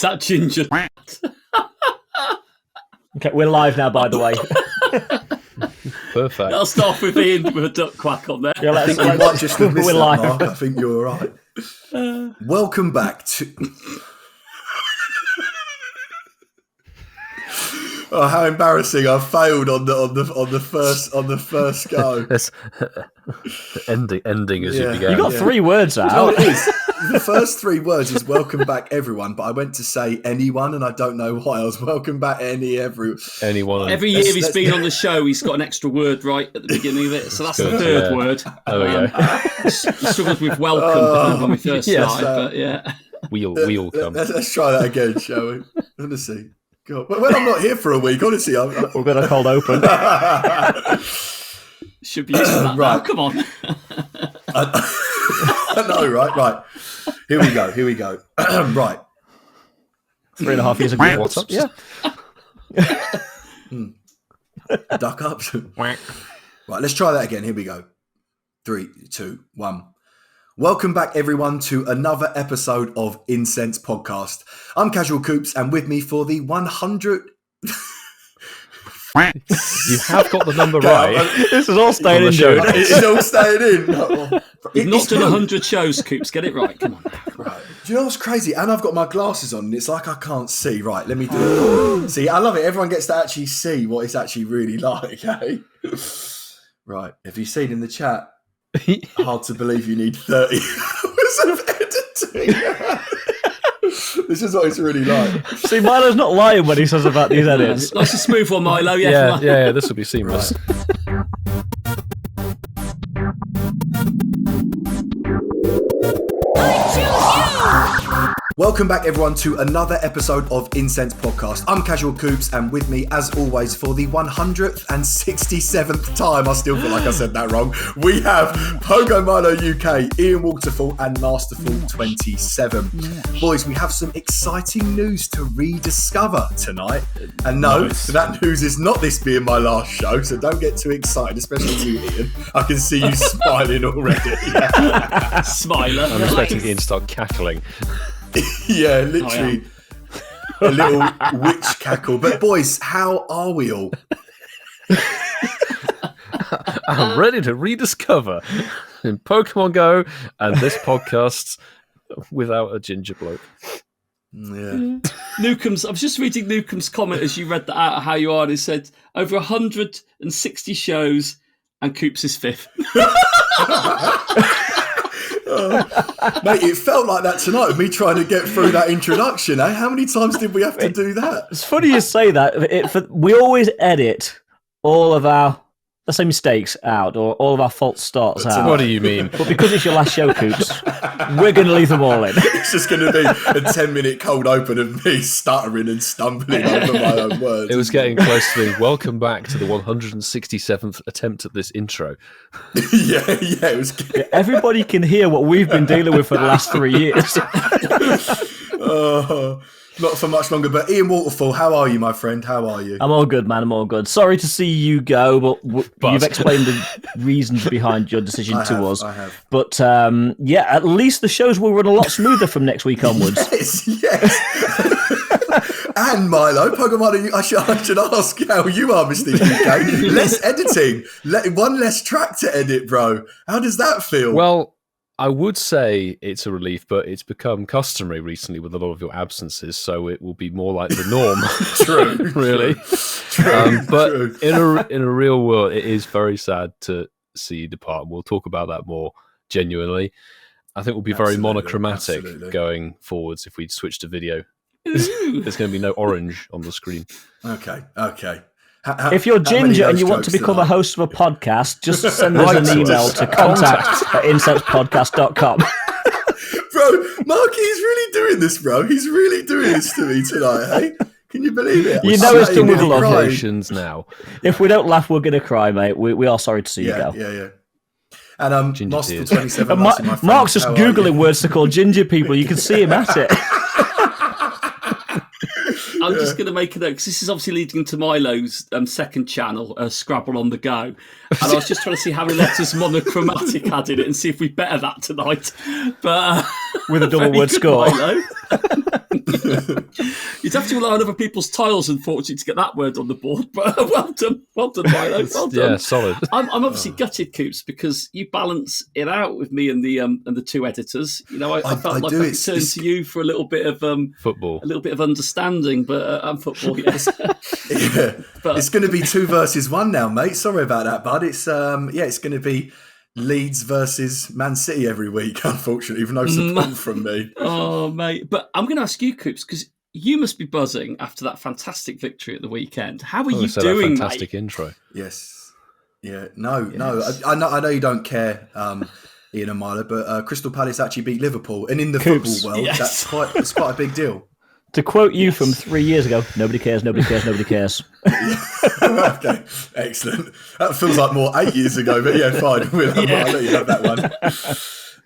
that ginger. Okay, we're live now, by the way. Perfect. I'll start with Ian with a duck quack on there. Yeah, I think you might just have missed we're that, live. Mark. I think you're all right. Welcome back to... Oh, how embarrassing! I failed on the first go. It's ending as you began. You got 3 words out. No, it is. The first 3 words is "welcome back, everyone," but I went to say "anyone," and I don't know why. I was "welcome back, anyone." Every year he's been on the show, he's got an extra word right at the beginning of it, so that's the third word. There we go. Struggled with welcome when we first started, but yeah. We all come. Let's try that again, shall we? Let's see. God. When I'm not here for a week, honestly, We've got a cold open. Should be used to that right. now. Come on. I know, right. Here we go. Right. 3.5 years ago. What's up? Yeah. Duck up. Right, let's try that again. Here we go. 3, 2, 1. Welcome back, everyone, to another episode of Incensed podcast. I'm Casual Coops, and with me for the 100... You have got the number right. This is all staying in, dude. It's all staying in. You've not done 100 shows, Coops. Get it right. Come on. Right. Do you know what's crazy? And I've got my glasses on, and it's like I can't see. Right, let me do it. See, I love it. Everyone gets to actually see what it's actually really like, eh? Right. Have you seen in the chat? Hard to believe you need 30 hours of editing. This is what it's really like. See, Milo's not lying when he says about these edits. Nice and smooth one, Milo. Yeah, this will be seamless. Welcome back, everyone, to another episode of Incensed podcast. I'm Casual Coops, and with me, as always, for the 167th time, I still feel like I said that wrong, we have Pogo Milo UK, Ian Waterfall, and Masterful27. Yeah. Boys, we have some exciting news to rediscover tonight. And no, that news is not this being my last show, so don't get too excited, especially you, Ian. I can see you smiling already. Smiler. I'm expecting Ian to start cackling. Yeah, literally a little witch cackle. But boys, how are we all? I'm ready to rediscover in Pokemon Go and this podcast without a ginger bloke. Yeah. Newcomb's. I was just reading Newcomb's comment as you read that out of how you are, and he said over 160 shows and Coops is 5th. Mate, it felt like that tonight with me trying to get through that introduction, eh? How many times did we have to do that? It's funny you say that. We always edit all of our, let's say, mistakes out, or all of our false starts out. What do you mean? But because it's your last show, Coops, we're going to leave them all in. It's just going to be a 10-minute cold open of me stuttering and stumbling over my own words. It was getting close to the welcome back to the 167th attempt at this intro. Yeah, it was good. Yeah, everybody can hear what we've been dealing with for the last 3 years. Not for much longer, but Ian Waterfall, how are you, my friend? How are you? I'm all good, man. I'm all good. Sorry to see you go, but you've explained the reasons behind your decision to us. I have. But yeah, at least the shows will run a lot smoother from next week onwards. Yes. And Milo, Pokemon, I should ask how you are, Mr. UK. Less editing, one less track to edit, bro. How does that feel? Well, I would say it's a relief, but it's become customary recently with a lot of your absences, so it will be more like the norm. True, really. But true. In a real world, it is very sad to see you depart. And we'll talk about that more genuinely. I think we'll be very monochromatic going forwards if we switch to video. There's going to be no orange on the screen. Okay. If you're ginger and you want to become a host of a podcast, just send us an email to contact@incensepodcast.com. Bro, Marky is really doing this, bro. He's really doing this to me tonight, hey? Can you believe it? You know it's done with love. Now. If we don't laugh, we're going to cry, mate. We are sorry to see you go. Yeah. And Masterful27. Mark's just Googling words to call ginger people. You can see him at it. I'm just going to make a note, because this is obviously leading to Milo's second channel, Scrabble on the Go. And I was just trying to see how many letters monochromatic had in it and see if we better that tonight. But with a double word score. You'd have to rely on other people's tiles, unfortunately, to get that word on the board. But well done, Milo. Well done. Yeah, solid. I'm obviously gutted, Coops, because you balance it out with me and the two editors. You know, I felt like I could turn to you for a little bit of football, a little bit of understanding, but I'm football. Yes, but it's going to be 2 versus 1 now, mate. Sorry about that, bud. It's it's going to be Leeds versus Man City every week, unfortunately, with no support from me. Oh, mate. But I'm going to ask you, Coops, because you must be buzzing after that fantastic victory at the weekend. How are you doing, that fantastic mate? Intro. Yes. Yeah. No. I know you don't care, Ian and Milo, but Crystal Palace actually beat Liverpool. And in the Coops. football world, it's quite a big deal. To quote you from 3 years ago, nobody cares, nobody cares, nobody cares. Okay, excellent. That feels like more 8 years ago, but yeah, fine. I'll let you have that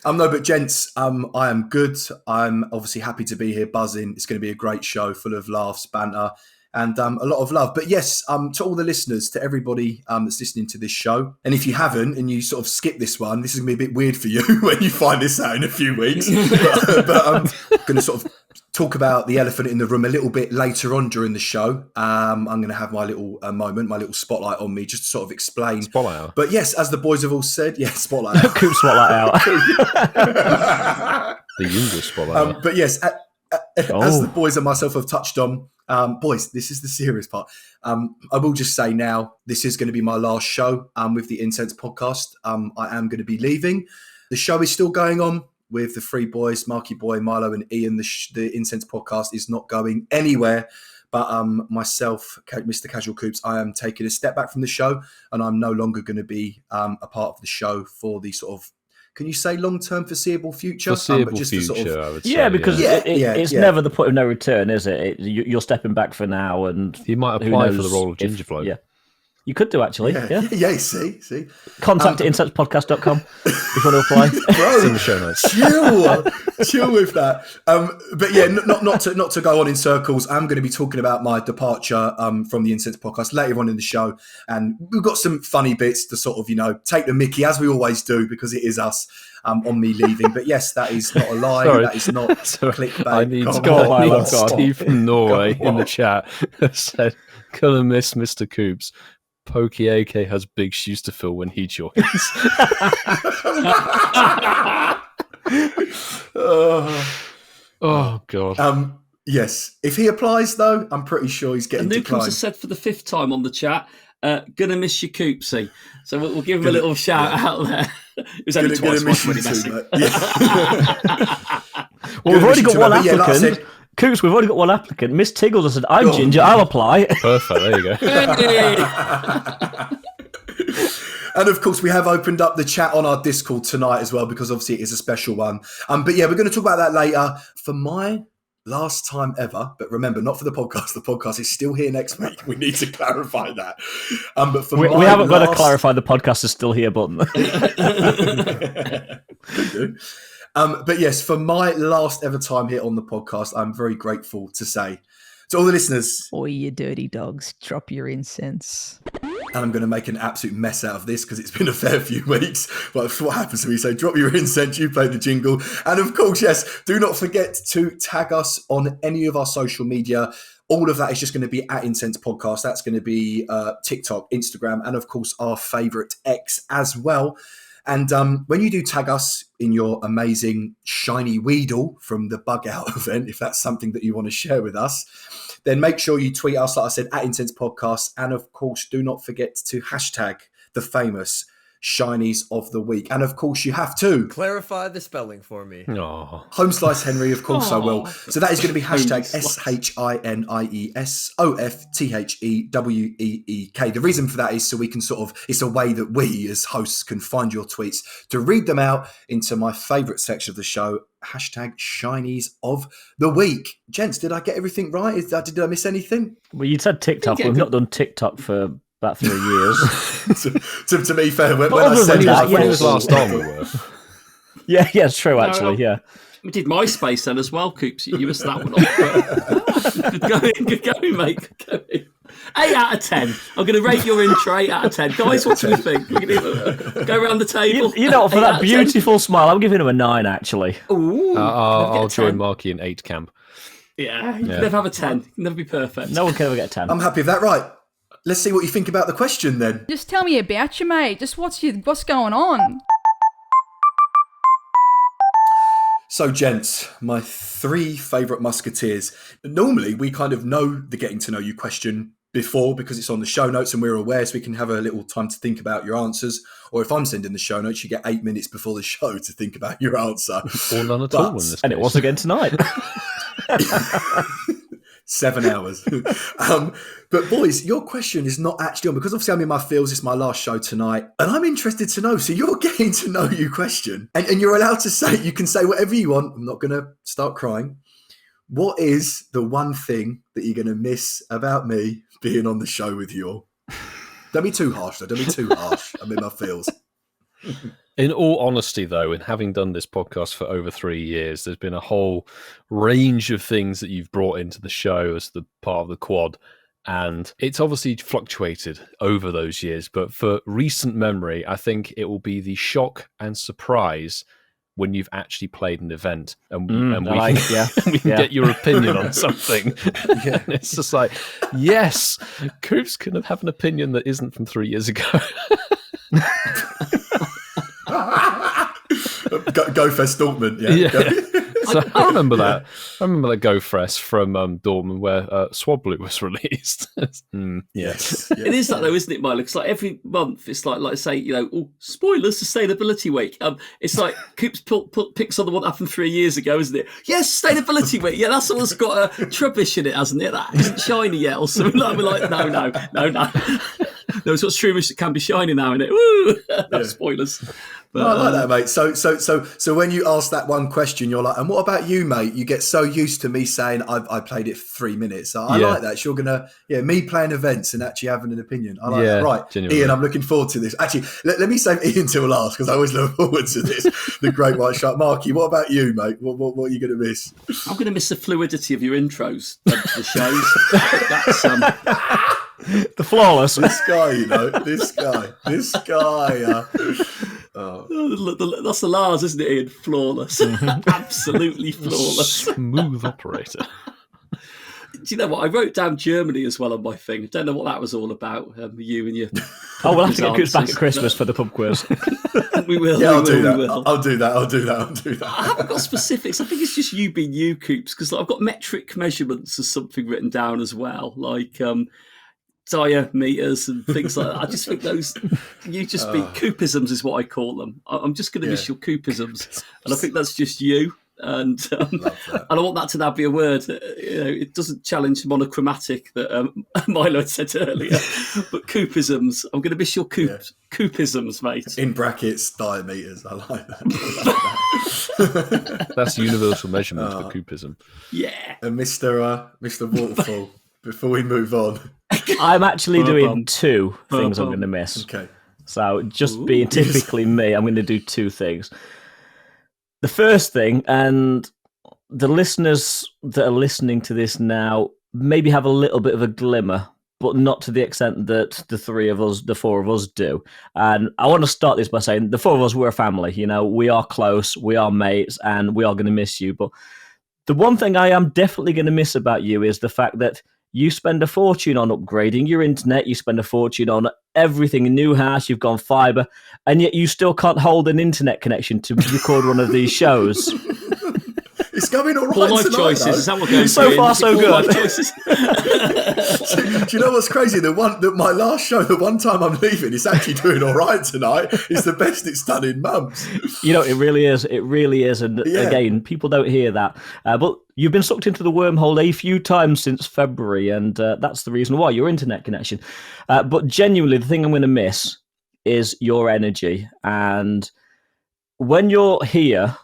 one. No, but gents, I am good. I'm obviously happy to be here, buzzing. It's going to be a great show, full of laughs, banter, and a lot of love. But yes, to all the listeners, to everybody that's listening to this show, and if you haven't and you sort of skip this one, this is going to be a bit weird for you when you find this out in a few weeks. but I'm going to sort of talk about the elephant in the room a little bit later on during the show. I'm going to have my little moment, my little spotlight on me, just to sort of explain. Spotlight out. But yes, as the boys have all said, spotlight out. Coop spotlight out. The usual spotlight out. But yes, as the boys and myself have touched on, boys, this is the serious part. I will just say now, this is going to be my last show with the Incensed podcast. I am going to be leaving. The show is still going on with the three boys, Marky Boy, Milo and Ian. The Incensed podcast is not going anywhere. But myself, Mr. Casual Coops, I am taking a step back from the show, and I'm no longer going to be a part of the show for the sort of, can you say long-term foreseeable future? Foreseeable just future, sort of, I would say. Yeah, because it's yeah. never the point of no return, is it? You're stepping back for now, and he might apply for the role of Ginger Bloke. Yeah, you could do actually. Yeah. See. Contact incensepodcast.com if you want to apply. It's in the show notes. Chill with that. But yeah, not to go on in circles. I'm going to be talking about my departure from the Incensed podcast later on in the show, and we've got some funny bits to sort of take the mickey as we always do because it is us. On me leaving, but yes, that is not a lie. Sorry. That is not clickbait. I need Steve from Norway in the chat said, "Gonna miss Mr. Coops. Pokey AK has big shoes to fill when he joins." Oh God. Yes, if he applies though, I'm pretty sure he's getting declined. declined. Has said for the 5th time on the chat, gonna miss you, Coopsy. So we'll give him a little shout out there. It was only twice. Well, we've already got one applicant. Coops, we've already got one applicant. Miss Tiggles has said, "I'm Ginger, I'll apply." Perfect. There you go. And of course, we have opened up the chat on our Discord tonight as well, because obviously it is a special one. But yeah, we're going to talk about that later. For my last time ever, but remember, not for the podcast. The podcast is still here next week. We need to clarify that. But for we haven't got to clarify the podcast is still here button. Could do. But yes, for my last ever time here on the podcast, I'm very grateful to say to all the listeners, "Oi, you dirty dogs, drop your incense." And I'm going to make an absolute mess out of this because it's been a fair few weeks. But what happens when we say, drop your incense, you play the jingle. And of course, yes, do not forget to tag us on any of our social media. All of that is just going to be at Incensed Podcast. That's going to be TikTok, Instagram, and of course, our favourite X as well. And when you do tag us in your amazing shiny Weedle from the Bug Out event, if that's something that you want to share with us, then make sure you tweet us, like I said, at Incensed Podcast. And of course, do not forget to hashtag the famous Shinies of the Week. And of course, you have to clarify the spelling for me. Oh. Home Slice Henry, of course I will. So that is going to be hashtag SHINIESOFTHEWEEK. The reason for that is so we can it's a way that we as hosts can find your tweets to read them out into my favourite section of the show, hashtag Shinies of the Week. Gents, did I get everything right? Did I miss anything? Well, you said TikTok. We've not done TikTok for about 3 years. to be fair, when I other said than that, when it was last time, we were. Yeah, it's true, actually, yeah. We did MySpace then as well, Coops. You missed that one off. Good going, mate. Good going. 8 out of 10. I'm going to rate your intro 8 out of 10. Guys, what do you think? We can even go around the table. You know, for that beautiful smile, I'm giving him a 9, actually. Ooh, I'll join Marky in 8 camp. Yeah, you can never have a 10. You can never be perfect. No one can ever get a 10. I'm happy with that. Right. Let's see what you think about the question then. Just tell me about you, mate. Just what's going on? So, gents, my 3 favourite Musketeers. Normally, we kind of know the getting to know you question before because it's on the show notes and we're aware, so we can have a little time to think about your answers. Or if I'm sending the show notes, you get 8 minutes before the show to think about your answer. Or none at all in this And it case. was again tonight. 7 hours. But boys, your question is not actually on, because obviously I'm in my feels, it's my last show tonight, and I'm interested to know, so you're getting to know you question, and you're allowed to say, you can say whatever you want, I'm not going to start crying. What is the one thing that you're going to miss about me being on the show with you all? Don't be too harsh, though. Don't be too harsh. I'm in my feels. In all honesty, though, in having done this podcast for over 3 years, there's been a whole range of things that you've brought into the show as the part of the quad. And it's obviously fluctuated over those years. But for recent memory, I think it will be the shock and surprise when you've actually played an event and we can get your opinion on something. And it's just like, yes, Coops can have an opinion that isn't from 3 years ago. GOFest Dortmund, yeah. So I remember that. I remember that GoFest from Dortmund where Swablu was released. Yes. It is that though, isn't it, Milo? It's like every month, it's like say, spoilers, Sustainability Week. It's like Coops picks on the one that happened 3 years ago, isn't it? Yes, Sustainability Week. Yeah, that's the one that's got a trubbish in it, hasn't it? That isn't shiny yet, or something. Like, we're like, no. No, it's got shroomish that can be shiny now, isn't it? Woo! Spoilers. But, I like that, mate. So when you ask that one question, you're like, and what about you, mate? You get so used to me saying I played it for 3 minutes. So I like that. So you're gonna, me playing events and actually having an opinion. I like that. Right, genuinely. Ian, I'm looking forward to this. Actually, let me save Ian till last because I always look forward to this. The Great White Shark. Marky, what about you, mate? What are you going to miss? I'm going to miss the fluidity of your intros to the shows. That's the flawless. This guy, this guy. That's the Lars, isn't it, Ian? Flawless. Absolutely flawless. Smooth operator. Do you know what? I wrote down Germany as well on my thing. I don't know what that was all about. You and your... Oh, we'll have to get Coops back at Christmas for the pub quiz. We will. Yeah, I'll do that. I haven't got specifics. I think it's just you being you, Coops, because I've got metric measurements as something written down as well, like diameters and things like that. I just think those, you just be Coopisms is what I call them. I'm just going to miss your Coopisms, and I think that's just you. And I want that to now be a word. It doesn't challenge monochromatic that Milo had said earlier, but Coopisms. I'm going to miss your Coopisms, mate. In brackets, diameters. I like that. That's universal measurement for Coopism. Yeah. And Mr. Waterfall. Before we move on, I'm actually doing 2 things I'm going to miss. Okay. So just being typically me, I'm going to do 2 things. The first thing, and the listeners that are listening to this now maybe have a little bit of a glimmer, but not to the extent that the 4 of us do. And I want to start this by saying the 4 of us, we're a family. We are close, we are mates, and we are going to miss you. But the one thing I am definitely going to miss about you is the fact that you spend a fortune on upgrading your internet, you spend a fortune on everything, a new house, you've gone fibre, and yet you still can't hold an internet connection to record one of these shows. It's going all right. Poor life tonight, choices. though. Is that what goes So far, so good. Do you know what's crazy? My last show, the one time I'm leaving, it's actually doing all right tonight. It's the best it's done in months. It really is. It really is. And again, people don't hear that. But you've been sucked into the wormhole a few times since February, and that's the reason why, your internet connection. But genuinely, the thing I'm going to miss is your energy. And when you're here,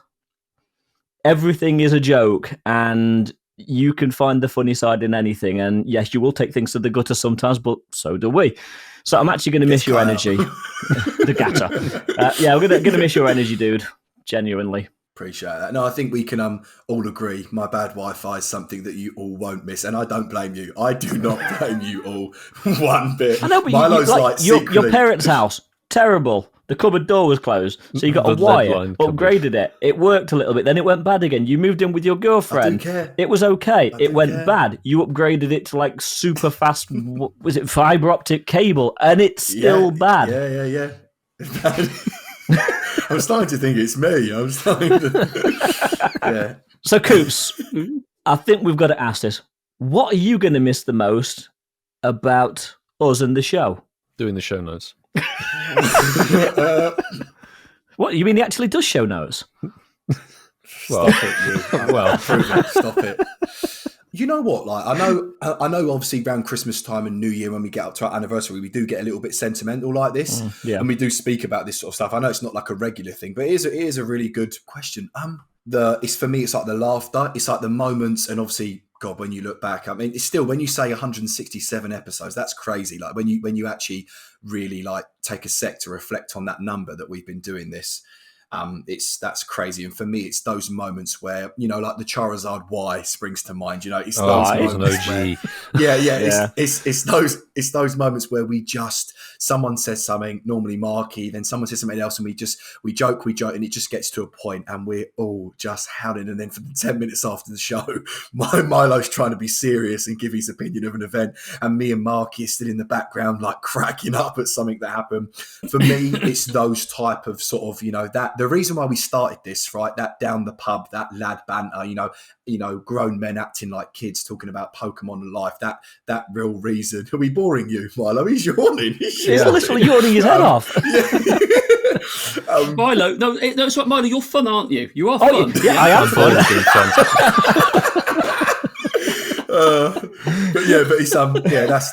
everything is a joke, and you can find the funny side in anything. And yes, you will take things to the gutter sometimes, but so do we. So I'm actually going to miss your energy. The gutter. I'm going to miss your energy, dude. Genuinely. Appreciate that. No, I think we can all agree my bad Wi-Fi is something that you all won't miss, and I don't blame you. I do not blame you all one bit. I know, but Milo's your parents' house, terrible. The cupboard door was closed, so you got a The wire, lead-lined upgraded it. It worked a little bit, then it went bad again. You moved in with your girlfriend. I didn't care. It was okay. I It didn't went care. bad. You upgraded it to like super fast, was it fiber optic cable? And it's still bad. Yeah. I'm starting to think it's me. I'm starting to. Yeah. So, Coops, I think we've got to ask this. What are you going to miss the most about us and the show? Doing the show notes. What, you mean he actually does show notes? Well, Stop it, you. well, Prove it. Stop it. You know what? Like, I know. Obviously, around Christmas time and New Year, when we get up to our anniversary, we do get a little bit sentimental like this, and we do speak about this sort of stuff. I know it's not like a regular thing, but it is a really good question. It's for me. It's like the laughter. It's like the moments, and obviously, God, when you look back, I mean, it's still when you say 167 episodes, that's crazy. Like when you actually really like take a sec to reflect on that number that we've been doing this. That's crazy, and for me, it's those moments where like the Charizard Y springs to mind. It's those moments where, it's those moments where someone says something, normally Marky, then someone says something else, and we joke, and it just gets to a point, and we're all just howling. And then for the 10 minutes after the show, Milo's trying to be serious and give his opinion of an event, and me and Marky are still in the background, like cracking up at something that happened. For me, it's those type of sort of that. The reason why we started this, right? That down the pub, that lad banter, grown men acting like kids talking about Pokemon and life. That real reason. Are we boring you, Milo? He's yawning. He's literally yawning his head off. Milo, no, it's right, Milo. You're fun, aren't you? You are fun. Yeah, I am fun. But it's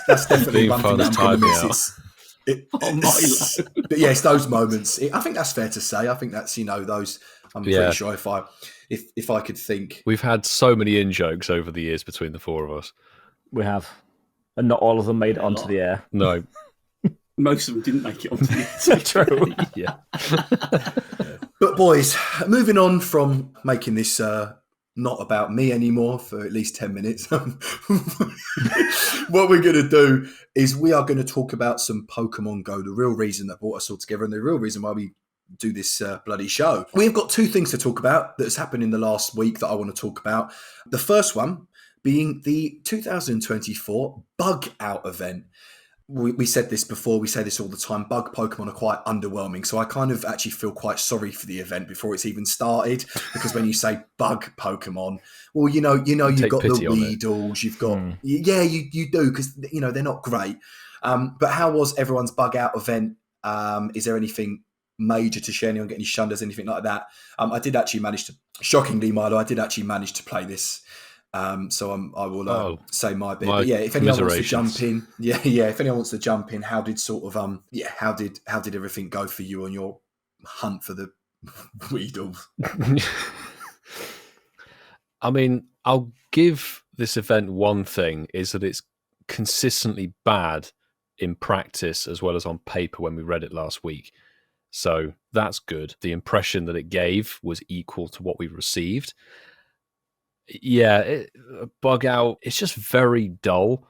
that's definitely one thing that I'm going to miss. But yeah, it's those moments. I think that's fair to say. I think that's those. I'm pretty sure if I could think, we've had so many in jokes over the years between the four of us. We have, and not all of them made it onto the air. No, most of them didn't make it onto the True. yeah. But boys, moving on from making this not about me anymore for at least 10 minutes. What we're going to do is we are going to talk about some Pokemon Go, the real reason that brought us all together and the real reason why we do this bloody show. We've got two things to talk about that's happened in the last week that I want to talk about. The first one being the 2024 Bug Out event. We said this before, we say this all the time, bug Pokemon are quite underwhelming. So I kind of actually feel quite sorry for the event before it's even started, because when you say bug Pokemon, well, you've got the Weedles, you've got, you do, because, they're not great. But how was everyone's Bug Out event? Is there anything major to share? Anyone get any shunders, anything like that? I did actually manage to, shockingly, Milo, I did actually manage to play this. So I will say my bit. But yeah, if anyone wants to jump in, if anyone wants to jump in, how did how did everything go for you on your hunt for the Weedles? I mean, I'll give this event one thing, is that it's consistently bad in practice as well as on paper when we read it last week. So that's good. The impression that it gave was equal to what we received. Yeah, Bug Out, it's just very dull.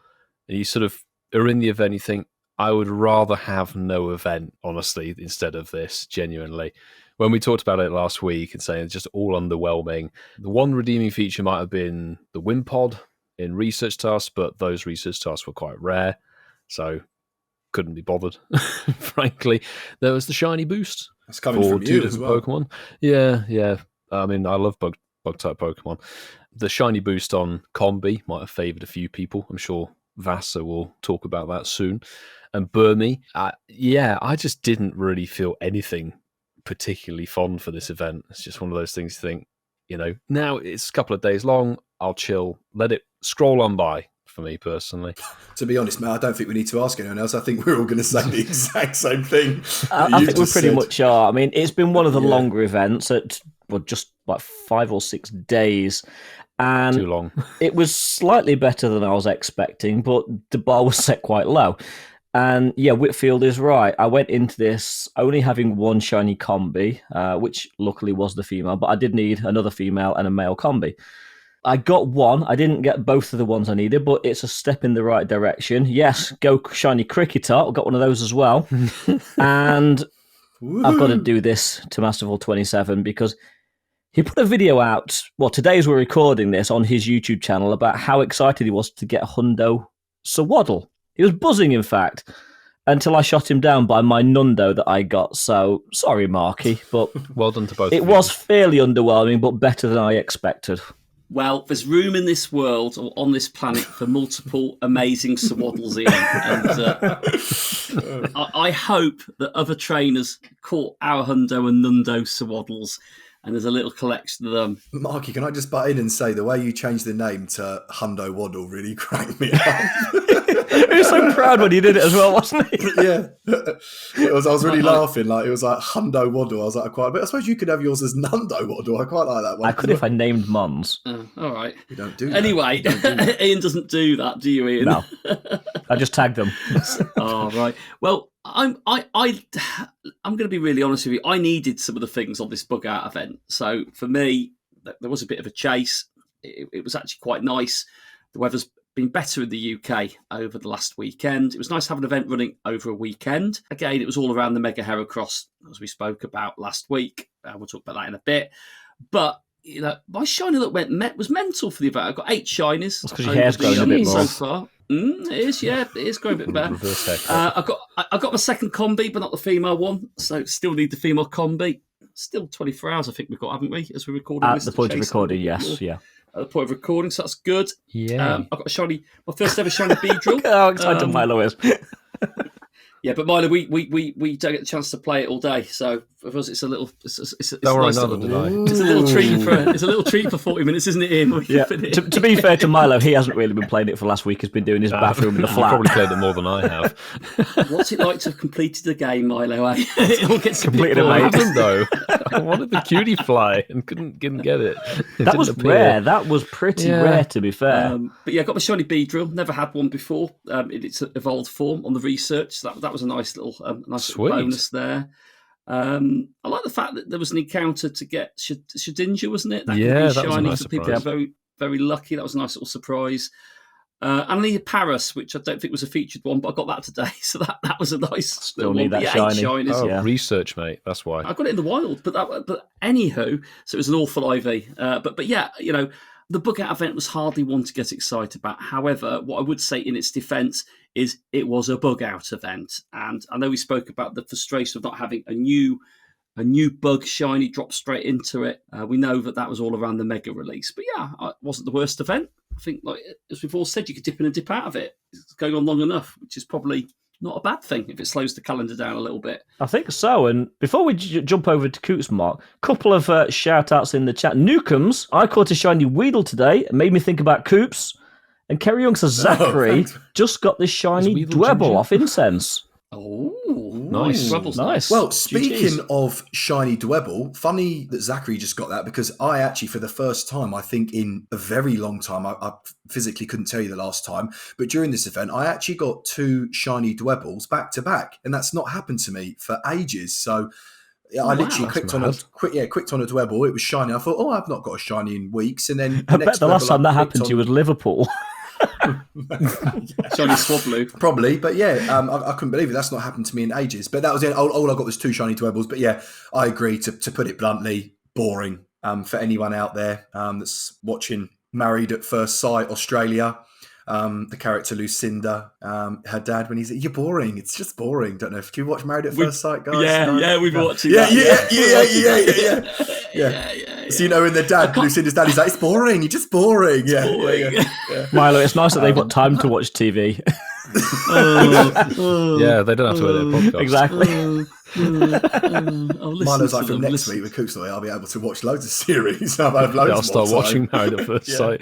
And you sort of are in the event, you think, I would rather have no event, honestly, instead of this, genuinely. When we talked about it last week and saying it's just all underwhelming, the one redeeming feature might have been the Wimpod in research tasks, but those research tasks were quite rare, so couldn't be bothered, frankly. There was the shiny boost. That's coming from you as well. Pokemon. Yeah. I mean, I love bug-type Pokemon. The shiny boost on Combi might have favoured a few people. I'm sure Vasa will talk about that soon. And Burmy, I just didn't really feel anything particularly fond for this event. It's just one of those things you think, now it's a couple of days long, I'll chill, let it scroll on by, for me personally. To be honest, mate, I don't think we need to ask anyone else. I think we're all going to say the exact same thing. I think we pretty much are. I mean, it's been one of the longer events at just like 5 or 6 days. And too long. It was slightly better than I was expecting, but the bar was set quite low. And yeah, Whitfield is right. I went into this only having one shiny combi, which luckily was the female, but I did need another female and a male combi. I got one. I didn't get both of the ones I needed, but it's a step in the right direction. Yes, go shiny Cricketot. I got one of those as well. And I've got to do this to Masterful27 because he put a video out, well, today as we're recording this, on his YouTube channel about how excited he was to get Hundo Sawaddle. He was buzzing, in fact, until I shot him down by my Nundo that I got. So, sorry, Marky, but well done to both it of you. was fairly underwhelming, but better than I expected. Well, there's room in this world or on this planet for multiple amazing Sawaddles, Ian. And I hope that other trainers caught our Hundo and Nundo Sawaddles, and there's a little collection of them. Marky, can I just butt in and say the way you changed the name to Hundo Waddle really cracked me up? He was so proud when he did it as well, wasn't he? Yeah. I was really laughing. Like, it was like Hundo Waddle. I was like, but I suppose you could have yours as Nundo Waddle. I quite like that one. I could if I named Mons. All right. You don't do that. Anyway, Ian doesn't do that, do you, Ian? No. I just tagged them. Oh, right. Well, I'm going to be really honest with you. I needed some of the things on this bug out event. So for me, there was a bit of a chase. It was actually quite nice. The weather's been better in the UK over the last weekend. It was nice to have an event running over a weekend. Again, it was all around the Mega Heracross, as we spoke about last week. We'll talk about that in a bit. But my shiny look was mental for the event. I got 8 shinies. That's because your hair's growing a bit more. So far. It is, yeah. It is growing a bit better. I got my second combi, but not the female one. So still need the female combi. Still 24 hours, I think we've got, haven't we, as we're recording At this? the point of recording, yes, yeah. At the point of recording, so that's good. Yeah. I've got my first ever shiny Beedrill. Look how excited Milo is. Yeah, but Milo, we don't get the chance to play it all day, so for us it's a little treat for 40 minutes, isn't it, Ian? Yeah. To be fair to Milo, he hasn't really been playing it for last week. He's been doing his bathroom in the flat. Probably played it more than I have. What's it like to have completed the game, Milo? Eh? It all gets completed a bit it, mate. Happened, though. I wanted the cutie fly and couldn't get it. That was rare. That was pretty rare, to be fair. But yeah, I got my shiny Beedrill. Never had one before in its evolved form on the research. So that was a nice little bonus there. I like the fact that there was an encounter to get Shedinja, wasn't it? That was shiny a nice for people. Very, very lucky. That was a nice little surprise. And the Paris, which I don't think was a featured one, but I got that today, so that was a nice. Still need that shiny. Research, mate. That's why I got it in the wild. But anywho, so it was an awful IV. But yeah, the bug out event was hardly one to get excited about. However, what I would say in its defence is it was a bug out event, and I know we spoke about the frustration of not having a new bug shiny drop straight into it. We know that was all around the mega release, but yeah, it wasn't the worst event. I think, like as we've all said, you could dip in and dip out of it. It's going on long enough, which is probably not a bad thing if it slows the calendar down a little bit. I think so. And before we jump over to Coots, Mark, couple of shout-outs in the chat. Newcombs, I caught a shiny Weedle today. It made me think about Coops. And Kerry Young says Zachary just got this shiny Dwebble off Incense. Oh, nice. Well, speaking of shiny Dwebble, funny that Zachary just got that, because I actually, for the first time, I think in a very long time, I physically couldn't tell you the last time, but during this event, I actually got 2 shiny Dwebbles back to back, and that's not happened to me for ages. So I literally clicked on a Dwebble. It was shiny. I thought, I've not got a shiny in weeks, and then I bet the last time that happened to you was Liverpool. Shiny Swablu. Probably, but yeah, I couldn't believe it. That's not happened to me in ages. But that was it. All I got was 2 shiny Dwebbles. But yeah, I agree, to put it bluntly, boring for anyone out there that's watching Married at First Sight Australia. The character Lucinda, her dad, when he's you're boring. It's just boring. Don't know if you watch Married at First Sight, guys. Yeah, we've watched it. Yeah. So when the dad, Lucinda's dad, he's like, it's boring. You're just boring. Yeah. Milo, it's nice that they've got time to watch TV. Yeah, they don't have to edit a podcast. Exactly. Milo's like, from next week with Cooks, I'll be able to watch loads of series. I'll start watching Married at First Sight.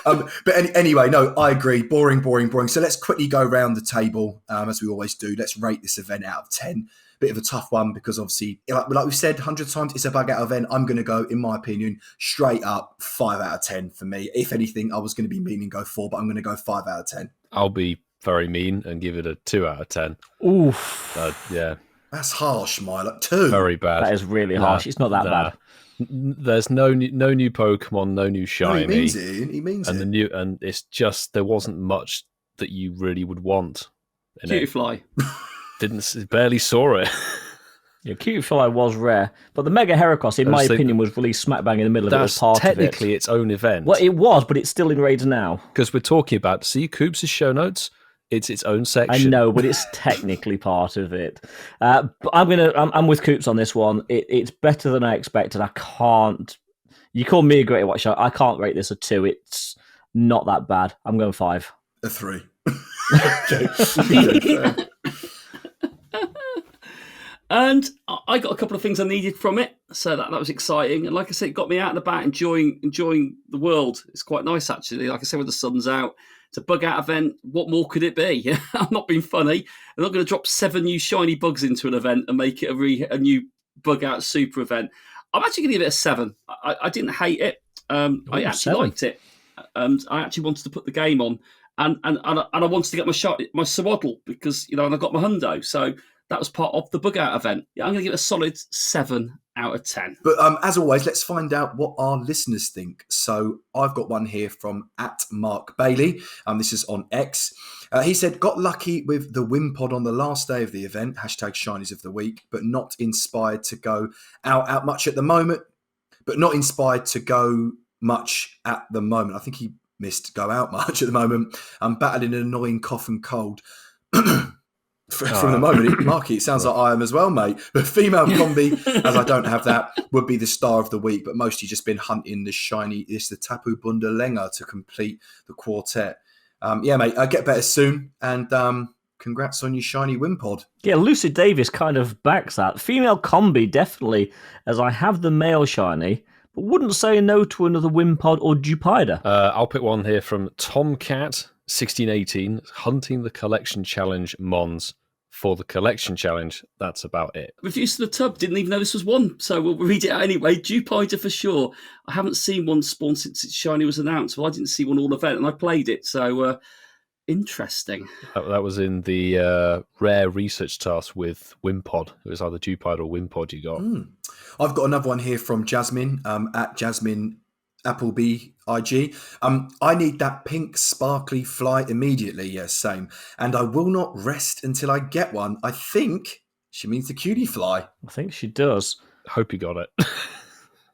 But anyway, no, I agree. Boring. So let's quickly go around the table, as we always do. Let's rate this event out of 10. Bit of a tough one because obviously, like we've said 100 times, it's a bug out event. I'm going to go, in my opinion, straight up 5 out of 10 for me. If anything, I was going to be mean and go 4, but I'm going to go 5 out of 10. I'll be very mean and give it a 2 out of 10. Oof. Yeah. That's harsh, Milo. 2. Very bad. That is really harsh. It's not that bad. There's no new Pokemon, no new shiny. No, he means it. He means and it. And it's just there wasn't much that you really would want. Cutiefly. Barely saw it. Yeah, Cutie Fly was rare, but the Mega Heracross, in my opinion, was released smack bang in the middle of it. That's As part technically of it. its own event. Well, it was, but it's still in raids now. Because we're talking about, see Coops' show notes? It's its own section. I know, but it's technically part of it. But I'm with Coops on this one. It's better than I expected. I can't. You call me a great watch show. I can't rate this a 2. It's not that bad. I'm going 5. A 3. And I got a couple of things I needed from it, so that was exciting. And like I said, it got me out and about enjoying the world. It's quite nice, actually. Like I said, when the sun's out, it's a bug out event. What more could it be? I'm not being funny. I'm not going to drop 7 new shiny bugs into an event and make it a new bug out super event. I'm actually going to give it a 7. I didn't hate it. I actually liked it. I actually wanted to put the game on, and I wanted to get my Swaddle because and I got my Hundo. So that was part of the bug out event. Yeah, I'm going to give it a solid 7 out of 10. But as always, let's find out what our listeners think. So I've got one here from @MarkBailey. This is on X. He said, got lucky with the Wimpod on the last day of the event, #Shinies of the Week, but not inspired to go out much at the moment. I think he missed go out much at the moment. I'm battling an annoying cough and cold. From the moment, Marky, it sounds like I am as well, mate. But female combi, as I don't have that, would be the star of the week. But mostly just been hunting the Tapu Bunda Lenga to complete the quartet. Yeah, mate, get better soon. And congrats on your shiny Wimpod. Yeah, Lucid Davis kind of backs that. Female combi, definitely, as I have the male shiny, but wouldn't say no to another Wimpod or Jupiter. I'll pick one here from Tomcat. 1618, hunting the collection challenge Mons for the collection challenge. That's about it. Reviews to the tub, didn't even know this was one, so we'll read it out anyway. Jupiter for sure. I haven't seen one spawn since its shiny was announced. Well, I didn't see one all event, and I played it, so interesting. That was in the rare research task with Wimpod. It was either Jupiter or Wimpod you got. I've got another one here from Jasmine, @Jasmine Appleby IG. I need that pink sparkly fly immediately. Yes, same. And I will not rest until I get one. I think she means the cutie fly. I think she does. Hope you got it.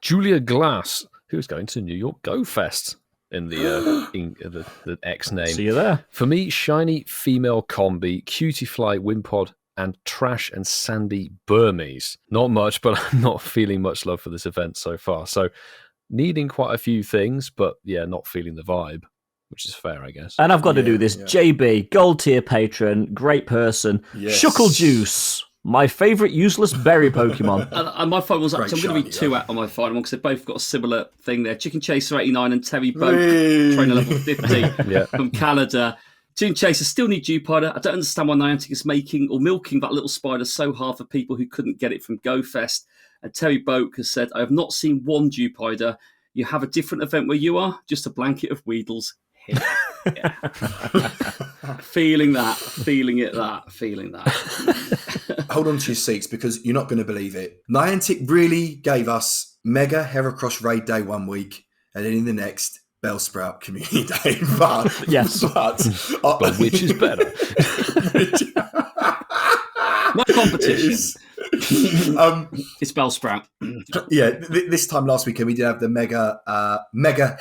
Julia Glass, who's going to New York GOFest in the X name. See you there. For me, shiny female combi, cutie fly Wimpod, and trash and sandy Burmese. Not much, but I'm not feeling much love for this event so far. So needing quite a few things, but yeah, not feeling the vibe, which is fair, I guess. And I've got to do this. Yeah. JB, gold tier patron, great person. Yes. Shuckle Juice, my favourite useless berry Pokemon. And my final one's actually, I'm going to be 2 out on my final one because they've both got a similar thing there. Chicken Chaser 89 and Terry Boat, trainer level 50 from Canada. Toon Chaser still need Jupiter. I don't understand why Niantic is making or milking that little spider so hard for people who couldn't get it from GoFest. And Terry Boak has said, I have not seen one Jupiter. You have a different event where you are? Just a blanket of Weedles. Yeah. Feeling that. Hold on to your seats because you're not going to believe it. Niantic really gave us Mega Heracross Raid Day one week and then in the next, Bellsprout Community Day. But which is better? No competition. It's Bellsprout. Yeah, this time last weekend we did have the Mega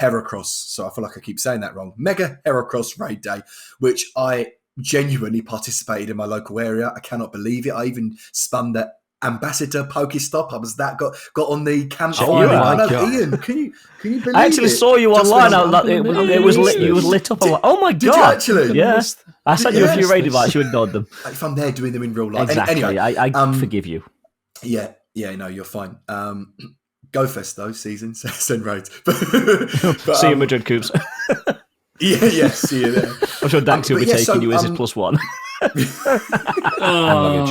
Heracross. So I feel like I keep saying that wrong. Mega Heracross Raid Day, which I genuinely participated in my local area. I cannot believe it. I even spun the Ambassador Pokestop. I was got on the campfire. Ian, can you believe it? I actually saw you online. It was lit. You was lit up. Oh my god! Did you actually? Yes. I sent you a few raid invites. You ignored them. If I'm there doing them in real life. Exactly. Anyway, I forgive you. Yeah. No, you're fine. GoFest though, season send raids. See you, Madrid Coops. Yeah. See you there. I'm sure Daxi will be taking you as his +1.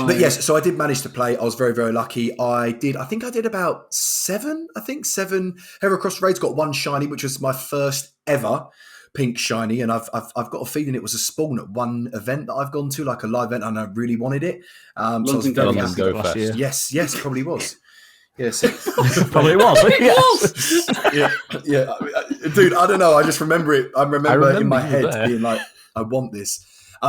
But yes, so I did manage to play. I was very, very lucky. I think I did about 7 Heracross raids. Got 1 shiny, which was my first ever pink shiny, and I've got a feeling it was a spawn at one event that I've gone to, like a live event, and I really wanted it. So I was very happy. GoFest. Yes, probably was. Yes, probably was. Yeah, dude. I don't know. I just remember it. I remember in my head being like, I want this.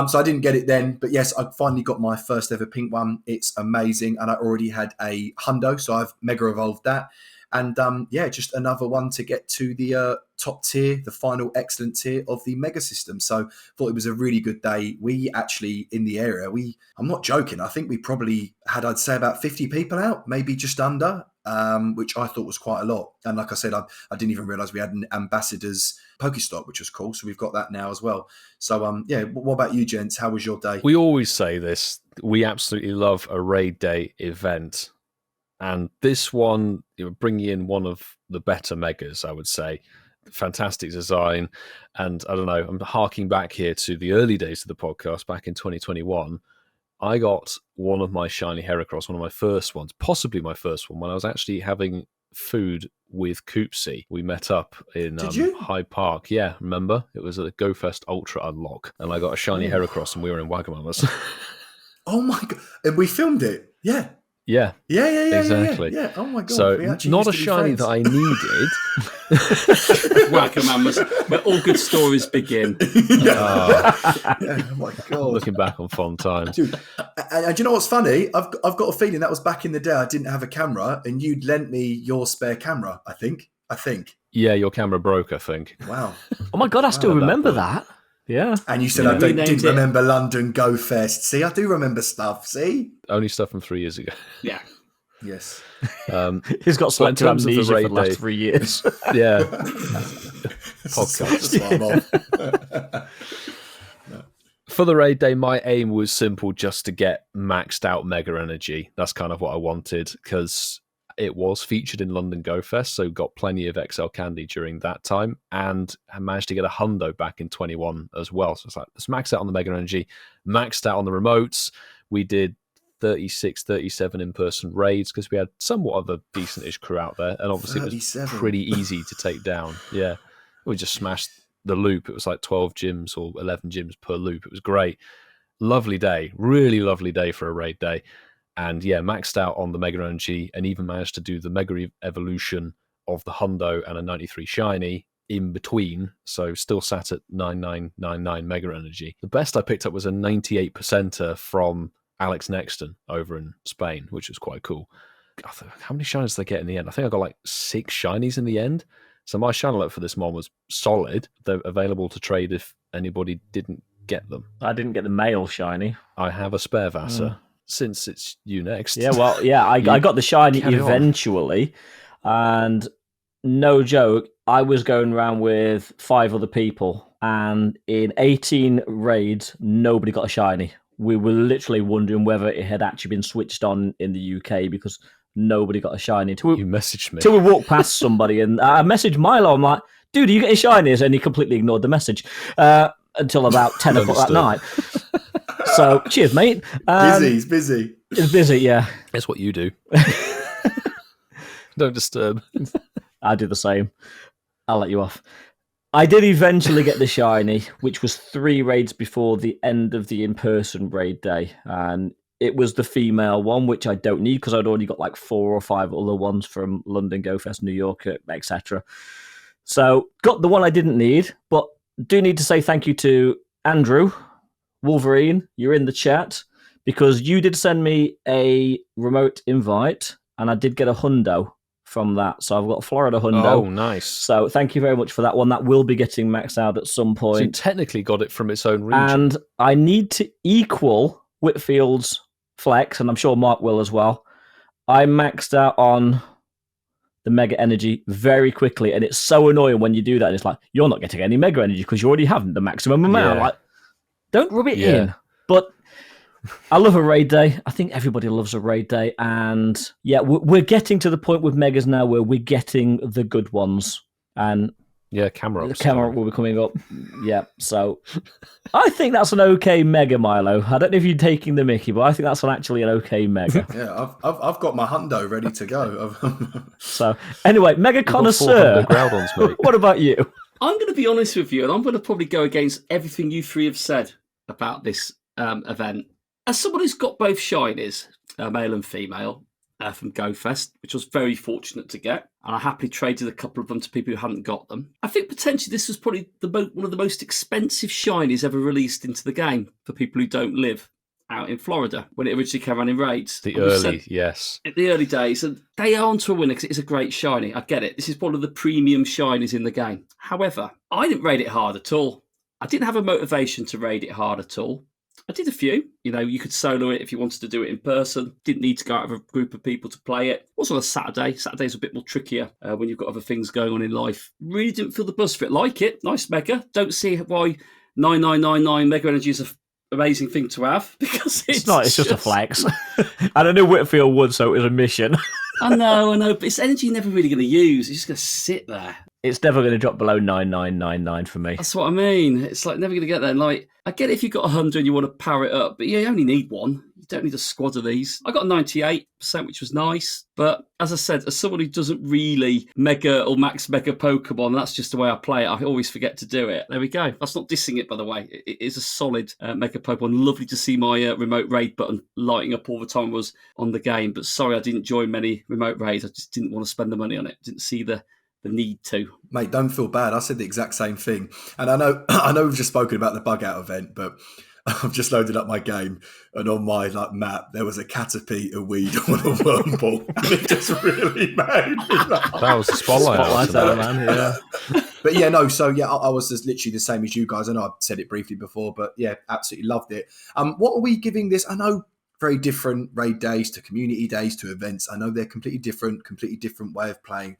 So I didn't get it then, but yes, I finally got my first ever pink one. It's amazing, and I already had a hundo, so I've mega evolved that. And just another one to get to the top tier, the final excellent tier of the mega system. So thought it was a really good day. We actually, in the area, I'm not joking, I think we probably had, I'd say, about 50 people out, maybe just under, which I thought was quite a lot. And like I said, I didn't even realise we had an ambassador's Pokestop, which was cool. So we've got that now as well. So what about you, gents? How was your day? We always say this. We absolutely love a raid day event. And this one, bringing in one of the better megas, I would say. Fantastic design. And I don't know, I'm harking back here to the early days of the podcast back in 2021. I got one of my shiny Heracross, one of my first ones, possibly my first one, when I was actually having food with Coopsy. We met up in Hyde Park. Yeah, remember? It was a GoFest Ultra Unlock. And I got a shiny Heracross and we were in Wagamama's. Oh my God. And we filmed it. Yeah. Yeah, exactly. Yeah. Oh my God. So not a shiny that I needed. Wagamama's, where all good stories begin. Oh my God. Looking back on fond times. Dude, and do you know what's funny? I've got a feeling that was back in the day. I didn't have a camera, and you'd lent me your spare camera. I think. Yeah, your camera broke, I think. Wow. Oh my God, I still remember that. Yeah. And you said I didn't remember London GoFest. See, I do remember stuff. See? Only stuff from 3 years ago. Yeah. Yes. He's got selective amnesia for the last 3 years. Yeah. Podcast. For the raid day, my aim was simple, just to get maxed out Mega Energy. That's kind of what I wanted, because it was featured in London GoFest, so got plenty of XL candy during that time, and I managed to get a hundo back in 21 as well. So it's like, let's max out on the Mega Energy, maxed out on the remotes. We did 36, 37 in-person raids because we had somewhat of a decent-ish crew out there, and obviously 37. It was pretty easy to take down. Yeah, we just smashed the loop. It was like 12 gyms or 11 gyms per loop. It was great. Lovely day, really lovely day for a raid day. And yeah, maxed out on the Mega Energy, and even managed to do the Mega Evolution of the Hundo and a 93 Shiny in between. So still sat at 9999 Mega Energy. The best I picked up was a 98%er from Alex Nexton over in Spain, which was quite cool. How many shinies did I get in the end? I think I got like 6 shinies in the end. So my shiny alert for this mon was solid. They're available to trade if anybody didn't get them. I didn't get the male shiny. I have a spare Vasa. Since it's you next. Yeah, well, yeah, I got the shiny eventually. And no joke, I was going around with 5 other people. And in 18 raids, nobody got a shiny. We were literally wondering whether it had actually been switched on in the UK, because nobody got a shiny. You messaged me. Till we walked past somebody, and I messaged Milo. I'm like, dude, are you getting shinies? And he completely ignored the message until about 10 o'clock that night. So, cheers, mate. He's busy. It's busy, yeah. That's what you do. Don't disturb. I do the same. I'll let you off. I did eventually get the shiny, which was 3 raids before the end of the in-person raid day. And it was the female one, which I don't need because I'd already got like 4 or 5 other ones from London GoFest, New York, etc. So, got the one I didn't need, but do need to say thank you to Andrew Wolverine, you're in the chat, because you did send me a remote invite, and I did get a hundo from that. So I've got a Florida hundo. Oh, nice. So thank you very much for that one. That will be getting maxed out at some point. So you technically got it from its own region. And I need to equal Whitfield's flex, and I'm sure Mark will as well. I maxed out on the Mega Energy very quickly, and it's so annoying when you do that. And it's like, you're not getting any Mega Energy because you already have the maximum amount. Yeah. Like, don't rub it in. But I love a raid day. I think everybody loves a raid day. And yeah, we're getting to the point with Megas now where we're getting the good ones. And yeah, camera will be coming up. Yeah, so I think that's an okay Mega, Milo. I don't know if you're taking the mickey, but I think that's actually an okay Mega. Yeah, I've got my hundo ready to go. So anyway, Mega Connoisseur, what about you? I'm going to be honest with you, and I'm going to probably go against everything you 3 have said about this event. As someone who's got both shinies, male and female, from GoFest, which I was very fortunate to get. And I happily traded a couple of them to people who hadn't got them. I think potentially this was probably one of the most expensive shinies ever released into the game for people who don't live out in Florida when it originally came around in raids. The early days, and they aren't to a winner because it is a great shiny. I get it. This is one of the premium shinies in the game. However, I didn't raid it hard at all. I didn't have a motivation to raid it hard at all. I did a few. You could solo it if you wanted to do it in person. Didn't need to go out of a group of people to play it. Also on a Saturday. Saturday's a bit more trickier when you've got other things going on in life. Really didn't feel the buzz for it. Like it. Nice mega. Don't see why 9999 mega energy is an amazing thing to have, because it's not. It's just a flex. I don't know Whitfield would, so it was a mission. I know, but it's energy you're never really going to use. It's just going to sit there. It's never going to drop below 9999 for me. That's what I mean. It's like never going to get there. And like, I get it if you've got 100 and you want to power it up, but you only need one. You don't need a squad of these. I got 98%, which was nice. But as I said, as someone who doesn't really mega or max mega Pokemon, that's just the way I play it. I always forget to do it. There we go. That's not dissing it, by the way. It is a solid mega Pokemon. Lovely to see my remote raid button lighting up all the time I was on the game. But sorry, I didn't join many remote raids. I just didn't want to spend the money on it. Didn't see the need to. Mate, don't feel bad. I said the exact same thing. And I know we've just spoken about the bug out event, but I've just loaded up my game, and on my map there was a Caterpie, a weed, on a worm ball, and it just really made me laugh. That was the spotlight man. Yeah. But yeah, no. So yeah, I was just literally the same as you guys. I know I've said it briefly before, but yeah, absolutely loved it. What are we giving this? I know very different raid days to community days to events. I know they're completely different way of playing.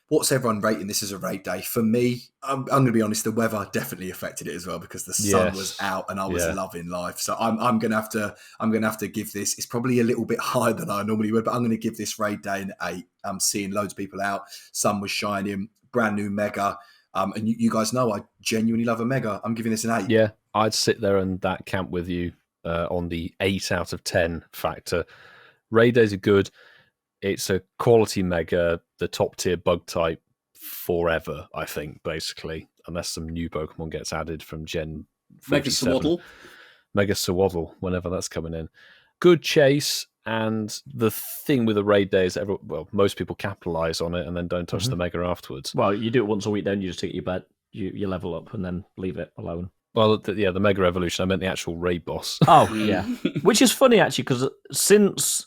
What's everyone rating this as a raid day? For me, I'm going to be honest, the weather definitely affected it as well, because the sun was out and I was loving life. So I'm going to have to give this. It's probably a little bit higher than I normally would, but I'm going to give this raid day an 8. I'm seeing loads of people out. Sun was shining, brand new mega. And you guys know I genuinely love a mega. I'm giving this an 8. Yeah, I'd sit there in that camp with you on the 8 out of 10 factor. Raid days are good. It's a quality mega, the top tier bug type forever, I think, basically, unless some new Pokemon gets added from Gen 47. Mega Swaddle, whenever that's coming in. Good chase, and the thing with the raid day is most people capitalize on it and then don't touch the mega afterwards. Well, you do it once a week, don't you? Just take your bet, you level up and then leave it alone. Well, the mega evolution, I meant the actual raid boss. Oh, yeah. Which is funny, actually, because since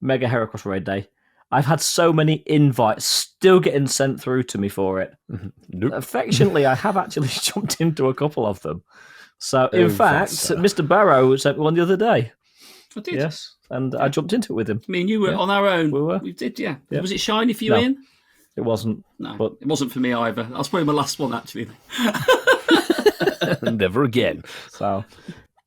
Mega Heracross Raid Day, I've had so many invites still getting sent through to me for it. Nope. Affectionately, I have actually jumped into a couple of them. So, in fact, Mr. Barrow sent me one the other day. I did. Yes, and I jumped into it with him. I mean, you were on our own. We were. We did, yeah. Was it shiny for you, Ian? It wasn't. No, but it wasn't for me either. That was probably my last one, actually. Never again. So,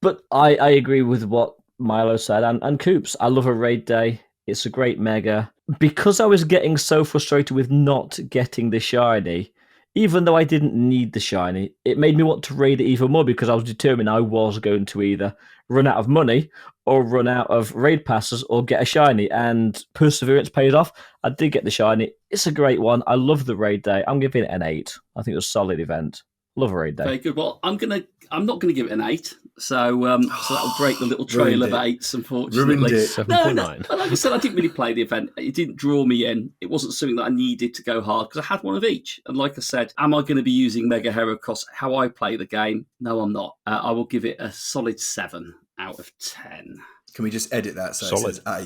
but I agree with what Milo said, and Coops. I love a raid day. It's a great mega. Because I was getting so frustrated with not getting the shiny, even though I didn't need the shiny, it made me want to raid it even more, because I was determined I was going to either run out of money or run out of raid passes or get a shiny, and perseverance paid off. I did get the shiny. It's a great one. I love the raid day. I'm giving it an 8. I think it was a solid event. Love a raid day. Very good. Well, I'm not gonna give it an 8. So that'll break the little trail of 8s, unfortunately. Ruined it. 7.9. No, like I said, I didn't really play the event. It didn't draw me in. It wasn't something that I needed to go hard, because I had one of each. And like I said, am I going to be using Mega Heracross how I play the game? No, I'm not. I will give it a solid 7 out of 10. Can we just edit that so Solid. it says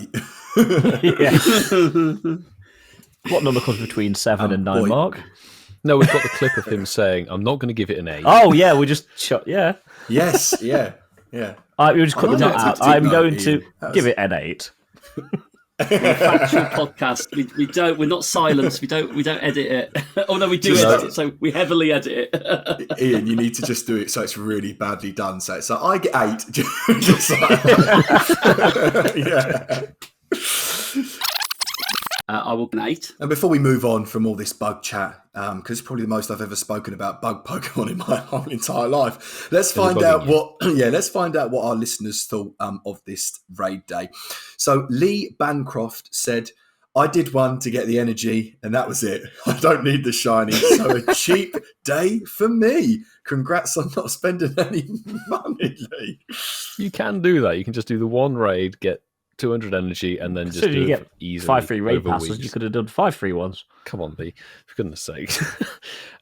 8? Yeah. What number comes between 7 and 9, Mark? No, we've got the clip of him saying, I'm not going to give it an 8. Oh, yeah, we just shot, yeah. Yes, yeah. We just cut the knot out. I'm going to give it an 8. We're a factual podcast. We're not silenced. We don't edit it. Oh no, we do edit it, so we heavily edit it. Ian, you need to just do it so it's really badly done. So I get 8. Just yeah. I will get an 8. And before we move on from all this bug chat, because it's probably the most I've ever spoken about bug Pokemon in my whole entire life, let's find out what our listeners thought of this raid day. So Lee Bancroft said, "I did one to get the energy, and that was it. I don't need the shiny, so a cheap day for me. Congrats on not spending any money, Lee." You can do that. You can just do the one raid, get 200 energy, and then just So do you it get easily 5 free raid over passes. weeks. You could have done 5 free ones. Come on, B. For goodness sake.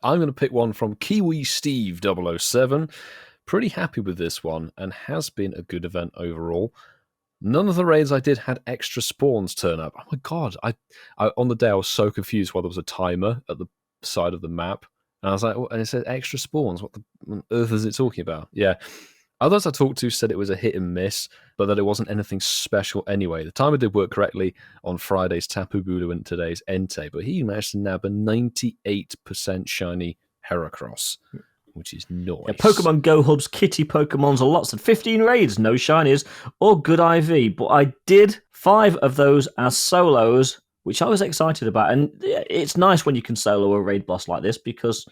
I'm going to pick one from Kiwi Steve 007. Pretty happy with this one, and has been a good event overall. None of the raids I did had extra spawns turn up. Oh my god! I on the day I was so confused why there was a timer at the side of the map, and I was like, and it said extra spawns. What the earth is it talking about? Yeah. Others I talked to said it was a hit and miss, but that it wasn't anything special anyway. The timer did work correctly on Friday's Tapu Bulu and today's Entei, but he managed to nab a 98% shiny Heracross, which is nice. Yeah, Pokemon Go Hub's kitty Pokemons are lots of 15 raids, no shinies or good IV, but I did 5 of those as solos, which I was excited about. And it's nice when you can solo a raid boss like this because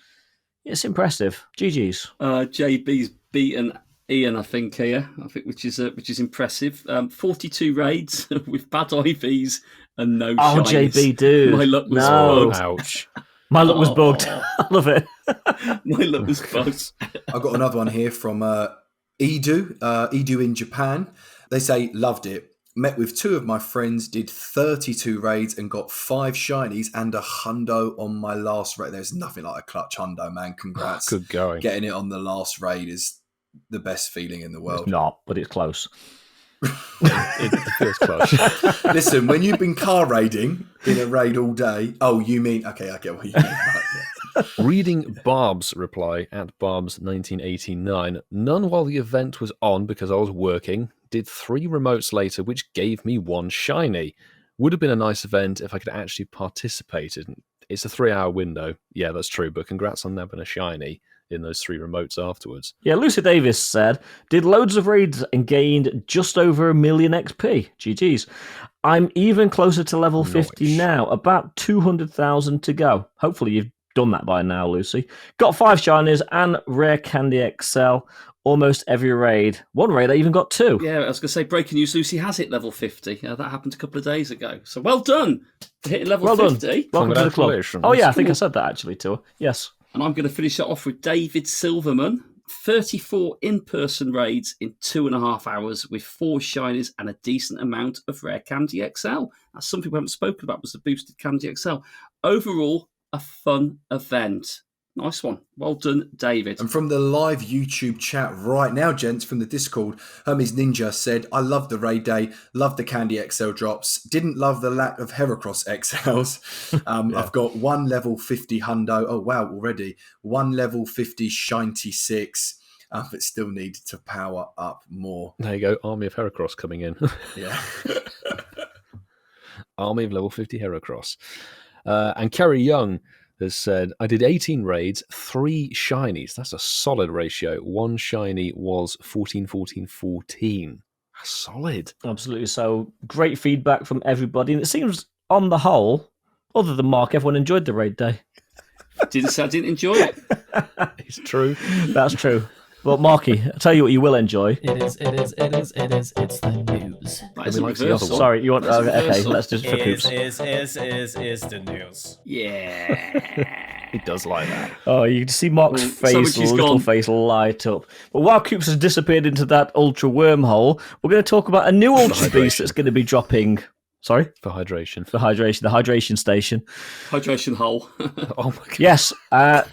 it's impressive. GG's. JB's beaten Ian, I think here. Which is impressive. 42 raids with bad IVs and no shinies. Oh, JB, dude. My luck was bugged. Ouch. My luck was bugged. I love it. My luck was bugged. I've got another one here from Edu in Japan. They say, loved it. Met with 2 of my friends, did 32 raids and got 5 shinies and a hundo on my last raid. There's nothing like a clutch hundo, man. Congrats. Good going. Getting it on the last raid is the best feeling in the world. It's not, but it's close. It feels close. Listen, when you've been car raiding in a raid all day, oh, you mean, okay, I get what you mean. Right, yeah. Reading Barb's reply at Barb's1989, none while the event was on because I was working, did 3 remotes later, which gave me 1 shiny. Would have been a nice event if I could actually participated. It's a 3-hour window. Yeah, that's true, but congrats on nabbing a shiny in those 3 remotes afterwards. Yeah, Lucy Davis said, did loads of raids and gained just over 1 million XP. GG's. I'm even closer to level 50 now, about 200,000 to go. Hopefully you've done that by now, Lucy. Got 5 shinies and rare candy XL almost every raid. One raid I even got 2. Yeah, I was going to say, breaking news, Lucy has hit level 50. That happened a couple of days ago. So well done for hitting level 50. Welcome to the club. Oh yeah, I think I said that actually to her. Yes. And I'm going to finish it off with David Silverman. 34 in-person raids in 2.5 hours with 4 shinies and a decent amount of rare Candy XL. That's something we haven't spoken about, was the boosted Candy XL. Overall, a fun event. Nice one. Well done, David. And from the live YouTube chat right now, gents, from the Discord, Hermes Ninja said, I love the raid day, love the Candy XL drops, didn't love the lack of Heracross XLs. I've got 1 level 50 hundo. Oh, wow, already. 1 level 50 Shinty 6, but still need to power up more. There you go. Army of Heracross coming in. Yeah. Army of level 50 Heracross. And Kerry Young has said, I did 18 raids, 3 shinies. That's a solid ratio. 1 shiny was 14, 14, 14. That's solid. Absolutely. So great feedback from everybody. And it seems on the whole, other than Mark, everyone enjoyed the raid day. Didn't say I didn't enjoy it. It's true. That's true. But Marky, I'll tell you what you will enjoy. It's the news. That is Nobody likes the other one. Sorry, you want... That's okay, reversal. let's just for Coops. Is the news. Yeah. He does like that. Oh, you can see Mark's face, she's little gone. face light up. But while Coops has disappeared into that ultra wormhole, we're going to talk about a new ultra beast that's going to be dropping... Sorry? For hydration. For hydration, the hydration station. Hydration hole. Oh my god. Yes,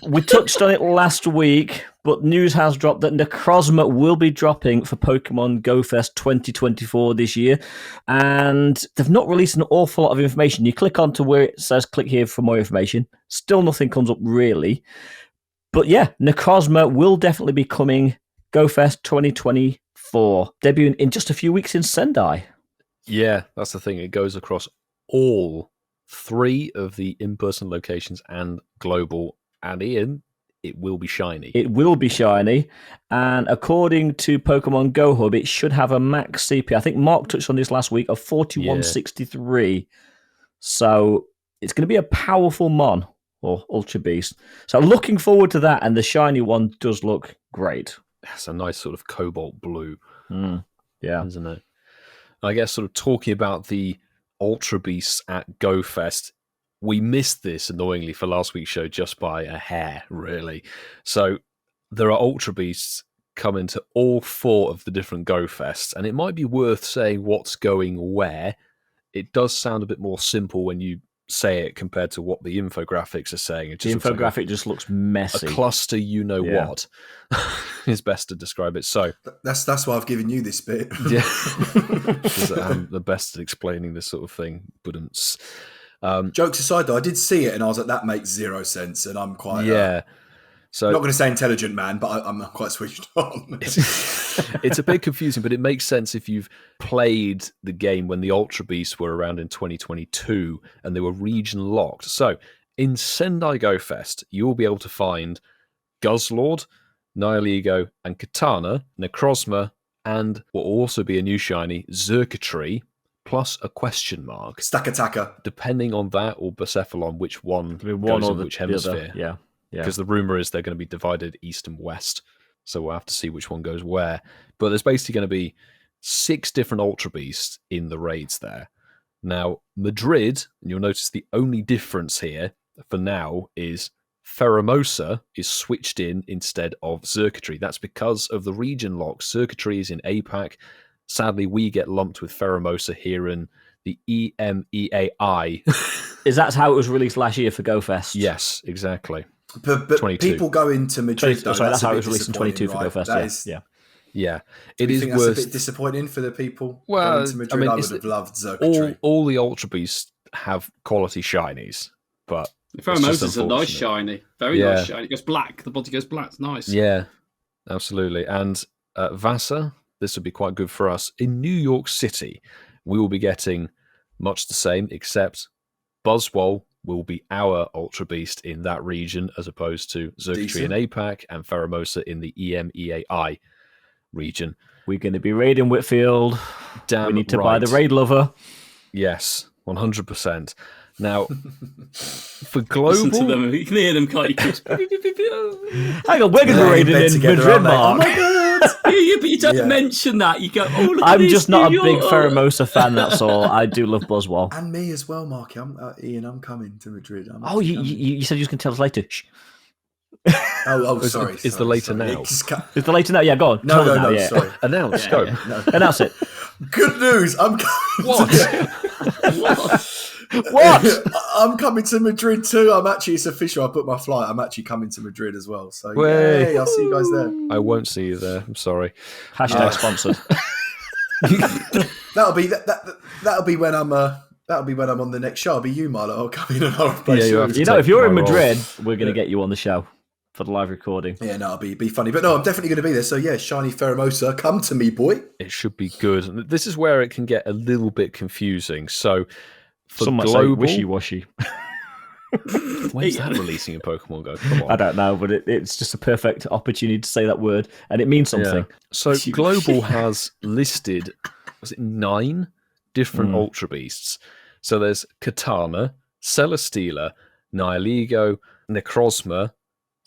we touched on it last week, but news has dropped that NECROZMA will be dropping for Pokemon GOFest 2024 this year, and they've not released an awful lot of information. You click onto where it says click here for more information. Still nothing comes up really. But yeah, NECROZMA will definitely be coming GOFest 2024, debuting in just a few weeks in Sendai. Yeah, that's the thing. It goes across all 3 of the in-person locations and global. And Ian, it will be shiny. It will be shiny, and according to Pokemon Go Hub, it should have a max CP. I think Mark touched on this last week of 4163. So it's going to be a powerful Mon or Ultra Beast. So looking forward to that, and the shiny one does look great. It's a nice sort of cobalt blue, Yeah. isn't it? I guess sort of talking about the Ultra Beasts at GoFest, we missed this annoyingly for last week's show just by a hair, really. So there are Ultra Beasts come into all 4 of the different GoFests, and it might be worth saying what's going where. It does sound a bit more simple when you say it compared to what the infographics are saying. It just The infographic just looks messy. A cluster, what is best to describe it. So that's why I've given you this bit. Yeah, because I'm the best at explaining this sort of thing. Jokes aside, though, I did see it and I was like, that makes 0 sense, and I'm quite So I'm not going to say intelligent man, but I'm quite switched on. It's a bit confusing, but it makes sense if you've played the game when the Ultra Beasts were around in 2022 and they were region locked. So in Sendai GoFest, you will be able to find Guzzlord, Nihilego, and Katana, Necrozma, and what will also be a new shiny, Xurkitree, plus a question mark. Stack attacker. Depending on that or Bucephalon, which one goes in which hemisphere. Yeah. Because the rumor is they're going to be divided east and west. So we'll have to see which one goes where. But there's basically going to be 6 different Ultra Beasts in the raids there. Now, Madrid, and you'll notice the only difference here for now is Pheromosa is switched in instead of Xurkitree. That's because of the region lock. Xurkitree is in APAC. Sadly, we get lumped with Pheromosa here in the EMEAI. Is that how it was released last year for GoFest? Yes, exactly. But people go into Madrid. That's how it was released in 22 for GoFest. Yeah. It is worth. That's a bit disappointing for the people going to Madrid. I would have loved Xurkitree. All the Ultra Beasts have quality shinies, but Pheromosa's a nice shiny, very nice shiny. It goes black. The body goes black. It's nice. Yeah, absolutely. And Vasa, this would be quite good for us in New York City. We will be getting much the same, except Buzzwole will be our Ultra Beast in that region, as opposed to Xurkitree in APAC and Pheromosa in the EMEAI region. We're going to be raiding Whitfield. Damn, we need to buy the raid lover. Yes, 100%. Now, for global... Listen to them. You can hear them, can't you? Hang on, we're going to be raiding in Madrid, Mark. Oh my God. Yeah, but you don't mention that. You go, oh, look I'm at just this, not New a big York. Pheromosa fan, that's all. I do love Buzzwole. And me as well, Mark. Ian, I'm coming to Madrid. You said you was going to tell us later. Shh. Sorry. Is the later now? Is the later now? Yeah, go on. No, sorry. Announce, go. No. Announce it. Good news. I'm coming. What? I'm coming to Madrid too. It's official. I booked my flight. I'm actually coming to Madrid as well. So yay, I'll see you guys there. I won't see you there. I'm sorry. Hashtag sponsored. That'll be when I'm on the next show. I'll be you, Marlo. I'll come in and I'll replace you. If you're in Madrid, we're going to get you on the show for the live recording. Yeah, no, it'll be funny. But no, I'm definitely going to be there. So yeah, shiny Pheromosa, come to me, boy. It should be good. This is where it can get a little bit confusing. So for Some might say global... wishy-washy. When's that releasing in Pokemon Go? Come on. I don't know, but it's just a perfect opportunity to say that word, and it means something. Yeah. So Global has listed, was it 9 different Ultra Beasts? So there's Katana, Celesteela, Nihilego, Necrozma,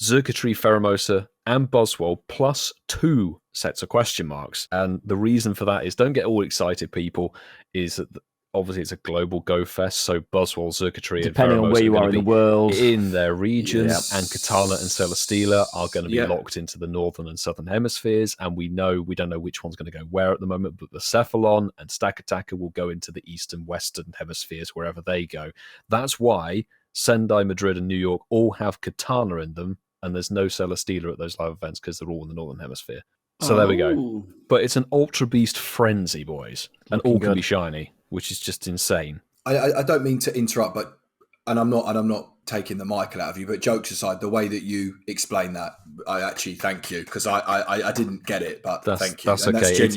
Xurkitree, Pheromosa, and Buzzwole, plus 2 sets of question marks. And the reason for that is, don't get all excited, people, is that obviously it's a global GoFest, so Buzzwole, Xurkitree, and depending on where you are in the world, in their regions, and Katana and Celesteela are going to be locked into the northern and southern hemispheres, and we don't know which one's going to go where at the moment, but the Cephalon and Stack Attacker will go into the eastern, western hemispheres wherever they go. That's why Sendai, Madrid, and New York all have Katana in them, and there's no Celesteela at those live events because they're all in the northern hemisphere. So there we go. But it's an Ultra Beast frenzy, boys, and all can be shiny, which is just insane. I don't mean to interrupt, but I'm not taking the Michael out of you, but jokes aside, the way that you explain that, I actually thank you, because I didn't get it, but thank you. That's and okay. That's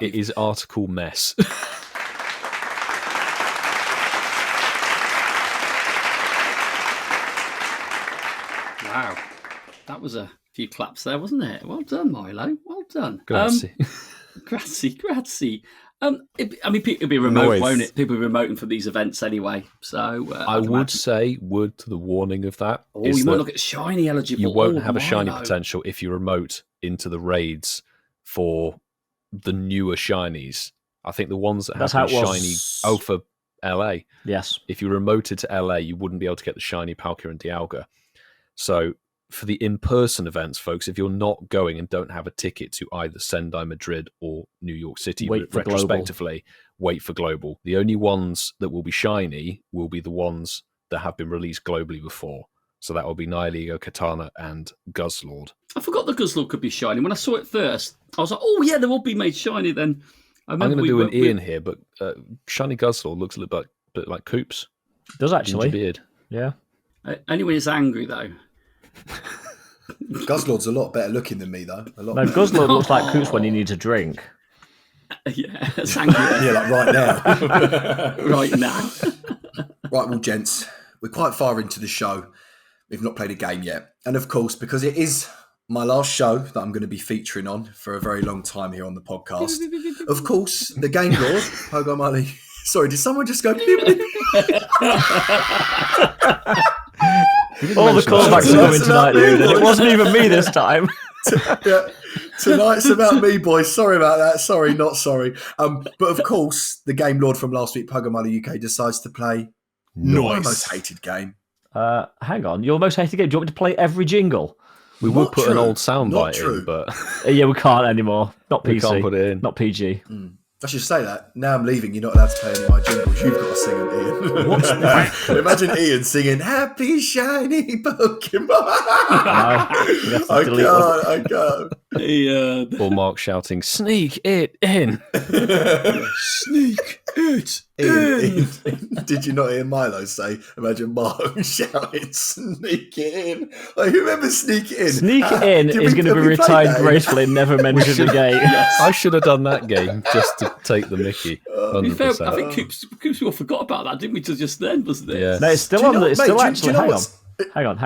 it is article mess. Wow, that was a few claps there, wasn't it? Well done, Milo. Well done. Grazie. Grazie. People will be remote, won't it? People will be remoting from these events anyway. So I would say, to the warning of that. You might look at shiny eligible. You won't have a shiny potential if you remote into the raids for the newer shinies. I think the ones that have shiny. Oh, for LA. Yes. If you remoted to LA, you wouldn't be able to get the shiny Palkia and Dialga. So for the in-person events, folks, if you're not going and don't have a ticket to either Sendai Madrid or New York City, Wait for retrospectively, wait for Global. The only ones that will be shiny will be the ones that have been released globally before. So that will be Nihilego, Katana, and Guzzlord. I forgot the Guzzlord could be shiny. When I saw it first, I was like, oh yeah, they will be made shiny then. I'm going to do an Ian here, but shiny Guzzlord looks a little bit like Coops. It does actually. Beard. Yeah. Only when he's angry though. Guzzlord's a lot better looking than me, though. No, Guzzlord looks like Coops when he needs a drink. Yeah, it's angry. Yeah, like right now. Right now. Right, well, gents, we're quite far into the show. We've not played a game yet. And of course, because it is my last show that I'm going to be featuring on for a very long time here on the podcast, of course, the Game Lord, Pogo Marley. Sorry, did someone just go... All the callbacks are coming tonight, dude, and it wasn't even me this time. Yeah, tonight's about me, boys. Sorry about that. Sorry, not sorry. But of course, the Game Lord from last week, Puggamully UK, decides to play my most hated game. Hang on, your most hated game. Do you want me to play every jingle? We would put an old soundbite in, but yeah, we can't anymore. Not PC. We can't put it in. Not PG. I should say that. Now I'm leaving. You're not allowed to play any of my jingles. You've got to sing them, Ian. What's that? Imagine Ian singing "Happy Shiny Pokemon." I can't. Yeah. Or Mark shouting, "Sneak it in!" Sneak it in. Did you not hear Milo say? Imagine Mark shouting, "Sneak it in!" Like, who remembers Sneak It In? Sneak It In is going to be retired gracefully and never mentioned again. I should have done that game just to take the Mickey. 100%. Fair, I think Coops all forgot about that, didn't we? Till just then, wasn't it? Yeah. No, it's still on. It's still actually. Hang on.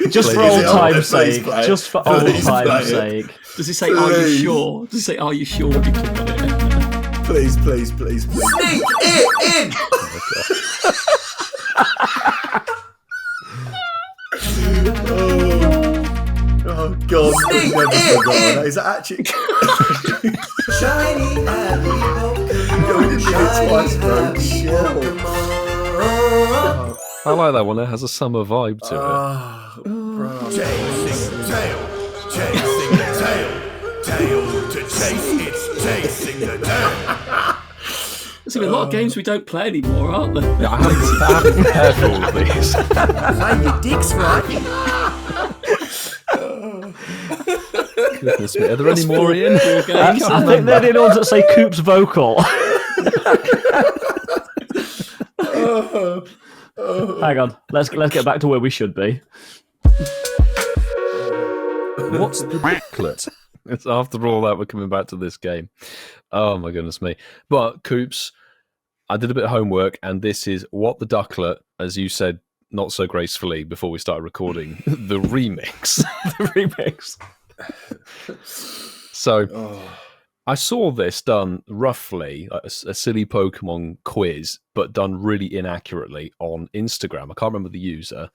Just for old time's sake. Just for old time's sake. Does he say, "Are you sure?" Does he say, "Are you sure?" When you click on it? Please. Sneak it in! Oh God! Sneak Never it forgot in! that. Is that actually Shiny happy Yeah, we did it twice, bro. I like that one. It has a summer vibe to it. Bro. Chasing the tail, tail to chase, it's chasing the tail. There's going to be a lot of games we don't play anymore, aren't there? Yeah, I haven't prepared for all of these. Play your dicks right. Goodness me. Are there any more, Ian? I think they're the ones that say Coop's vocal. Hang on, let's get back to where we should be. What's the Ducklett? It's after all that we're coming back to this game. Oh my goodness me! But Coops, I did a bit of homework, and this is what the Ducklett, as you said, not so gracefully before we started recording, the remix. The remix. So. I saw this done roughly, like a silly Pokemon quiz, but done really inaccurately on Instagram. I can't remember the user,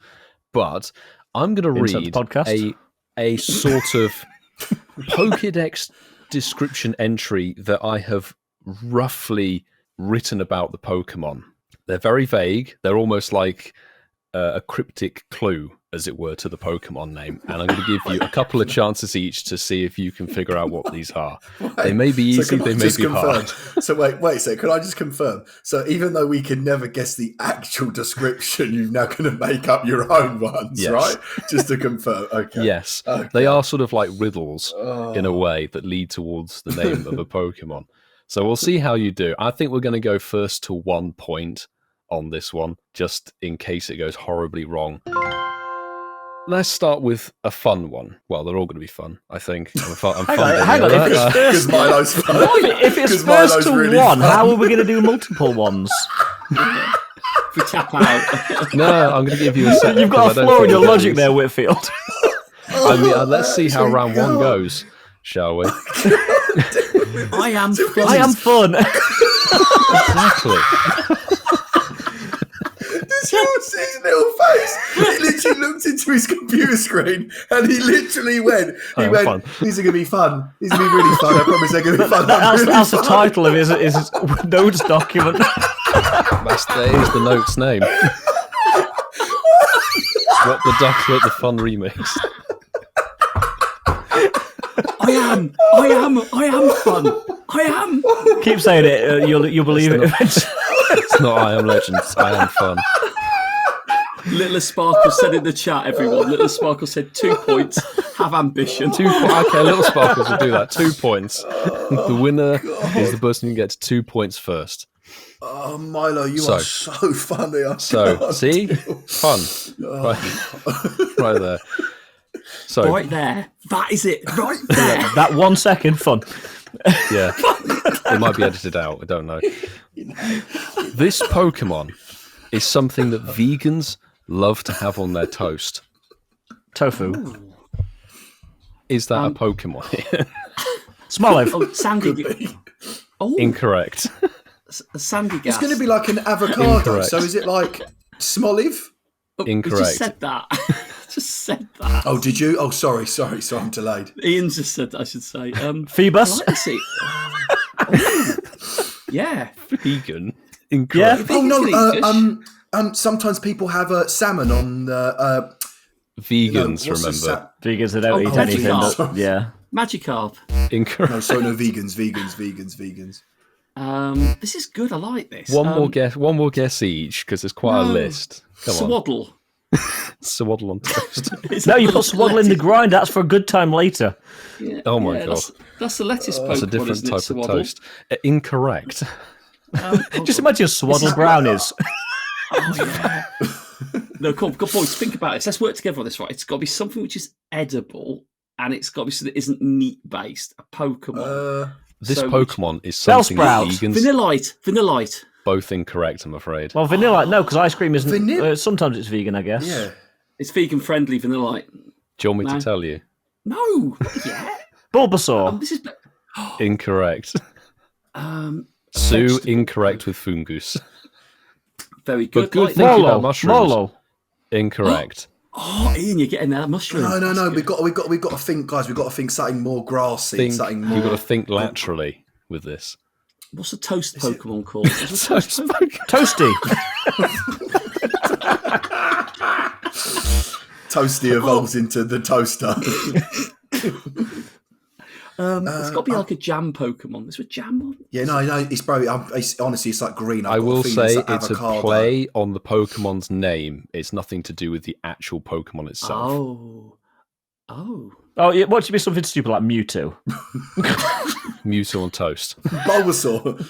but I'm going to read a sort of Pokédex description entry that I have roughly written about the Pokemon. They're very vague. They're almost like a cryptic clue, as it were, to the Pokemon name. And I'm going to give you a couple of chances each to see if you can figure out what these are. They may be easy, they may be hard. So wait, so can I just confirm? So even though we can never guess the actual description, you're now going to make up your own ones, yes. Right? Just to confirm. Okay. Yes. Okay. They are sort of like riddles in a way that lead towards the name of a Pokemon. So we'll see how you do. I think we're going to go first to 1 point on this one, just in case it goes horribly wrong. Let's start with a fun one. Well, they're all going to be fun, I think. Hang on. If it's first to really one, how are we going to do multiple ones? If we tap out. No, I'm going to give you a second. You've got a flaw in your logic there, Whitfield. I mean, let's see how round one goes, shall we? I am fun. I am fun. Exactly. You see his little face? He literally looked into his computer screen and he literally went, fun. These are going to be fun. These are going to be really fun. I promise they're going to be fun. That's the title of his notes document. That is the note's name. What the Ducklett the Fun remix? I am fun. I am. Keep saying it. You'll believe it. It's not I Am Legend. It's I Am Fun. Little Sparkle said in the chat, everyone. Little Sparkle said 2 points. Have ambition. Okay, Little Sparkles will do that. 2 points. The winner is the person who gets 2 points first. Oh, Milo, you are so funny. See? Fun. Right there. So, right there. That is it. Right there. That 1 second, fun. Yeah. It might be edited out. I don't know. This Pokemon is something that vegans love to have on their toast. Tofu. Ooh. Is that a Pokemon? Smoliv. Oh, Sandy. Oh, Incorrect. Sandy gas. It's going to be like an avocado. Incorrect. So is it like Smoliv? Incorrect. You just said that. Just said that. Oh, did you? Oh, sorry. I'm delayed. Ian just said that, I should say. Phoebus. Yeah. Vegan. Incorrect. Yeah. Oh no. Sometimes people have salmon on. Vegans, remember? Vegans, they don't eat anything. Yeah. Magikarp. Incorrect. No, sorry, no. Vegans. This is good. I like this. One more guess each, because there's quite a list. Come Swaddle. on. Swaddle on toast. No, you put Swaddle in the grind. That's for a good time later. Yeah, oh my god. That's the lettuce Pokemon. That's a different type of Swaddle? toast. Incorrect. Just imagine Swaddle brownies. Oh yeah. No, come on, good boys. Think about this. Let's work together on this, right? It's got to be something which is edible, and it's got to be something that isn't meat based. A Pokemon. This Pokemon is something that vegans. Vanillite. Both incorrect, I'm afraid. Well, Vanillite, no, because ice cream isn't. Sometimes it's vegan, I guess. Yeah. It's vegan friendly Vanillite. Do you want me to tell you? No. Yeah. Bulbasaur. This is Incorrect. Sue, incorrect with Fungus. Very good. But good thinking about mushrooms. Molo. Incorrect. Oh, Ian, you're getting that mushroom. No. We've got to think, guys. We've got to think something more grassy. Something more. You've got to think laterally with this. What's the toast Pokemon called? Toasty. Toasty evolves into the toaster. It's got to be like a jam Pokemon. Is there a jam one? Yeah, no. It's probably. Honestly, it's like green. I will say it's a play on the Pokemon's name. It's nothing to do with the actual Pokemon itself. Oh, yeah, what should be something stupid like Mewtwo? Mewtwo on toast. Bulbasaur.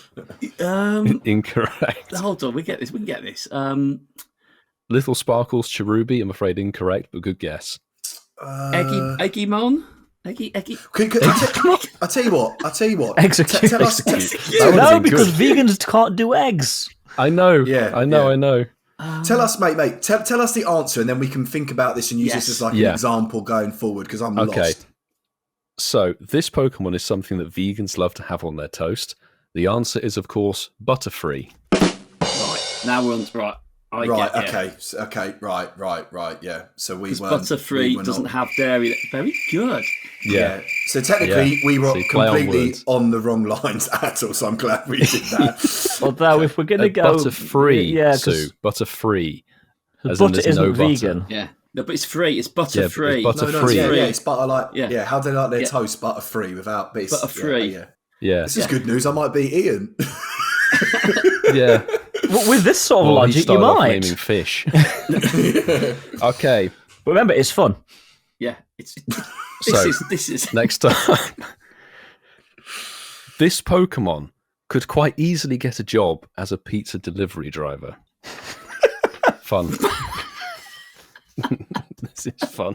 Incorrect. Hold on, we can get this. Little Sparkles Cherubi, I'm afraid incorrect, but good guess. Eggymon? Eggy. I'll tell you what. Execute. Tell us. No, because vegans can't do eggs. I know. Yeah, I know. Tell us, mate. Tell us the answer, and then we can think about this and use this as like an example going forward. Because I'm lost. So this Pokemon is something that vegans love to have on their toast. The answer is, of course, Butterfree. Right now we're on right. Okay. Yeah. So we were Butterfree doesn't have dairy. Very good. Yeah. So technically, we were completely on the wrong lines at all. So I'm glad we did that. Although, if we're going to go Butterfree, Sue, Butterfree, as butter isn't no vegan. Butter. Yeah. No, but it's free. It's butter free. It's butter free. Yeah, it's butter like. Yeah. How do they like their toast butter free without? But butter free. Yeah. This is good news. I might be Ian. Yeah. Well, with this sort of logic, you might. Naming fish. Okay. But remember, it's fun. Yeah. This is next time. This Pokemon could quite easily get a job as a pizza delivery driver. Fun. This is fun.